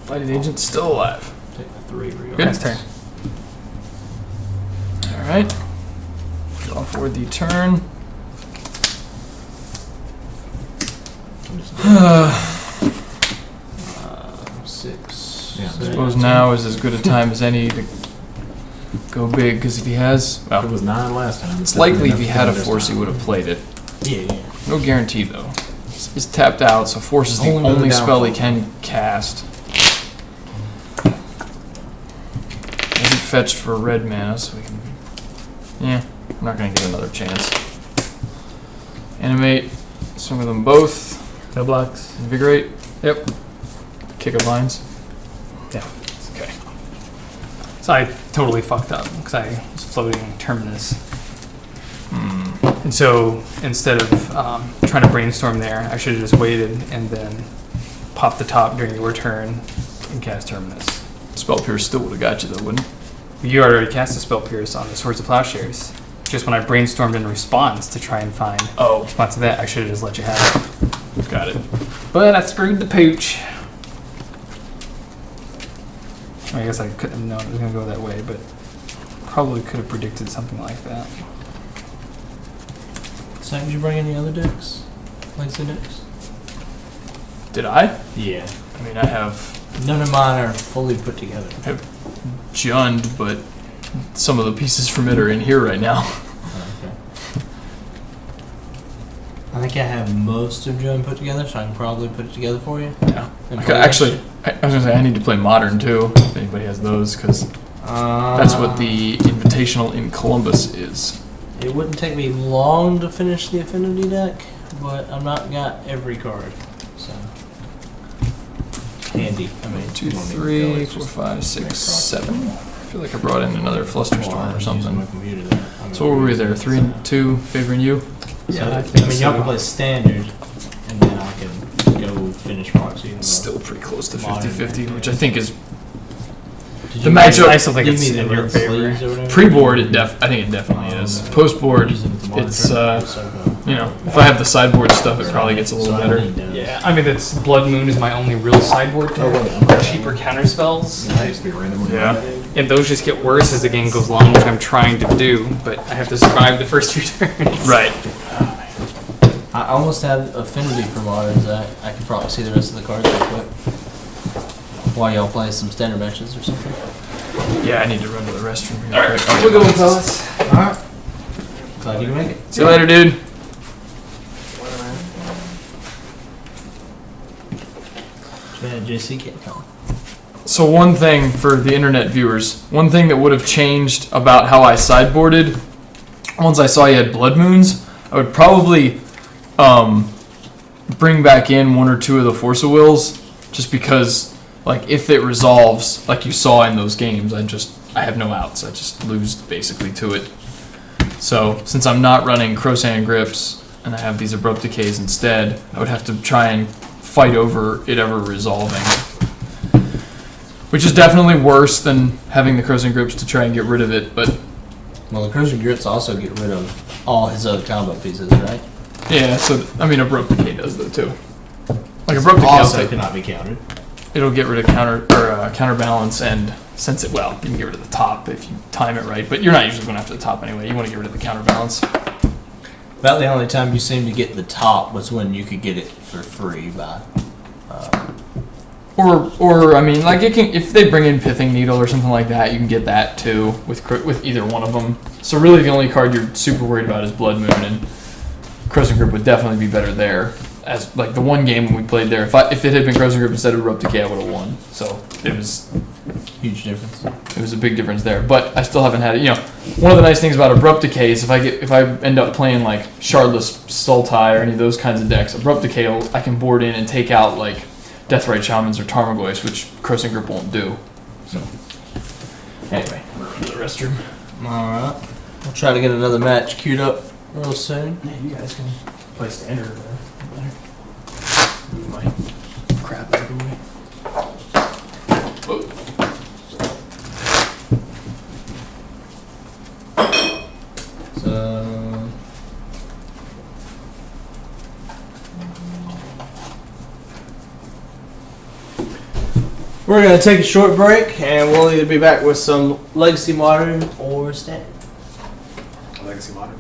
B: Blighted Agent's still alive.
F: Take the 3 real.
B: Good.
C: Next turn.
B: All right. Draw for the turn.
E: I'm just
F: 6.
E: Yeah, I
B: I suppose now is as good a time as any to go big, because if he has,
E: it
B: well,
E: was 9 last time.
B: it's likely if he had a force, he would have played it.
F: Yeah.
B: No guarantee though. He's tapped out, so force is the
F: Only with
B: only
F: the
B: spell he
F: downfall.
B: can cast. Isn't fetched for red mana, so we can. Yeah, I'm not gonna get another chance. Animate, swing with them both.
C: No blocks.
B: Invigorate. Yep. Kick of vines.
C: Yeah.
B: Okay.
C: So I totally fucked up because I was floating Terminus. And so instead of trying to brainstorm there, I should have just waited and then popped the top during your turn and cast Terminus.
B: Spell Pierce still would have got you though, wouldn't it?
C: You already cast a Spell Pierce on the Swords of Plowshares. Just when I brainstormed in response to try and find
B: Oh,
C: response to that, I should have just let you have it.
B: got it.
C: But I screwed the pooch. I guess I couldn't have known it was going to go that way, but probably could have predicted something like that.
F: So did you bring any other decks? Legacy decks?
B: Did I?
F: Yeah.
B: I mean, I have
F: None of mine are fully put together.
B: Jund, but some of the pieces from it are in here right now.
F: Okay. I think I have most of Joan put together, so I can probably put it together for you.
B: Yeah.
F: And
B: Okay,
F: play
B: actually, I was gonna say I need to play Modern too. If anybody has those, because that's what the Invitational in Columbus is.
F: It wouldn't take me long to finish the Affinity deck, but I've not got every card, so handy. I mean,
B: 2,
E: don't need to go,
B: 3,
E: it's
B: 4,
E: just
B: 5, 6,
E: make
B: 7. I feel like I brought in another Flusterstorm or something.
F: Computer there.
B: So what were we there? 3 and 2, favoring you?
F: Yeah,
C: I
F: I
C: think
F: mean, y'all
C: so.
F: can play standard, and then I can go finish proxy.
B: It's still pretty close to
F: Modern
B: 50-50,
F: deck.
B: which I think is
F: Did
B: the
F: you
B: matchup-
C: I still think
F: give
C: it's
F: me the
C: in your
F: red
C: favor.
F: sleeves or whatever?
B: pre-board. I think it definitely is. Post-board,
F: Use them with the modern
B: it's
F: turn.
B: you know, if I have the sideboard stuff, it probably gets a little
F: So I don't
B: better.
F: need those.
C: Yeah, I mean, it's Blood Moon is my only real sideboard
E: Oh,
C: deck.
E: wait, I'm
C: Cheaper counter spells.
E: It used to be randomly.
B: Yeah.
C: And those just get worse as the game goes along, which I'm trying to do, but I have to survive the first few turns.
B: Right.
F: I almost have affinity for moderns. I can probably see the rest of the cards real quick. While y'all play some standard matches or something.
B: Yeah, I need to run to the restroom real
C: Alright,
B: quick.
C: we're going, fellas.
F: Alright. Glad you can make it.
B: See you later, dude.
F: Too bad JC can't come.
B: So one thing for the internet viewers, one thing that would have changed about how I sideboarded, once I saw you had Blood Moons, I would probably bring back in one or two of the Force of Wills, just because, like, if it resolves, like you saw in those games, I have no outs. I just lose basically to it. So since I'm not running Crowsand Grips and I have these Abrupt Decays instead, I would have to try and fight over it ever resolving. Which is definitely worse than having the Crowsand Grips to try and get rid of it, but
F: Well, the Cruiser Grips also get rid of all his other combo pieces, right?
B: yeah, so I mean Abrupt Decay does though too. Like Abrupt Decay
A: Also cannot be countered.
B: it'll get rid of counterbalance, and since it, well, you can get rid of the top if you time it right, but you're not usually going after the top anyway. You want to get rid of the counterbalance.
F: About the only time you seemed to get the top was when you could get it for free by.
B: Or I mean, like it can, if they bring in Pithing Needle or something like that, you can get that too with either one of them. So really, the only card you're super worried about is Blood Moon, and Crowsand Grip would definitely be better there. As like the one game when we played there, if it had been Crowsand Grip instead of Abrupt Decay, I would have won. So it was
F: Huge difference.
B: It was a big difference there, but I still haven't had it. You know, one of the nice things about Abrupt Decay is if I end up playing like Shardless Sultai or any of those kinds of decks, Abrupt Decay I can board in and take out like Deathrite Shamans or Tarmogoyfs, which Crowsand Grip won't do. So anyway, we're in the restroom.
F: Alright. We'll try to get another match queued up real soon.
B: Yeah, you guys can play standard there. Move my crap out of the way.
F: So we're gonna take a short break, and we'll either be back with some Legacy Modern or Standard.
C: Legacy Modern.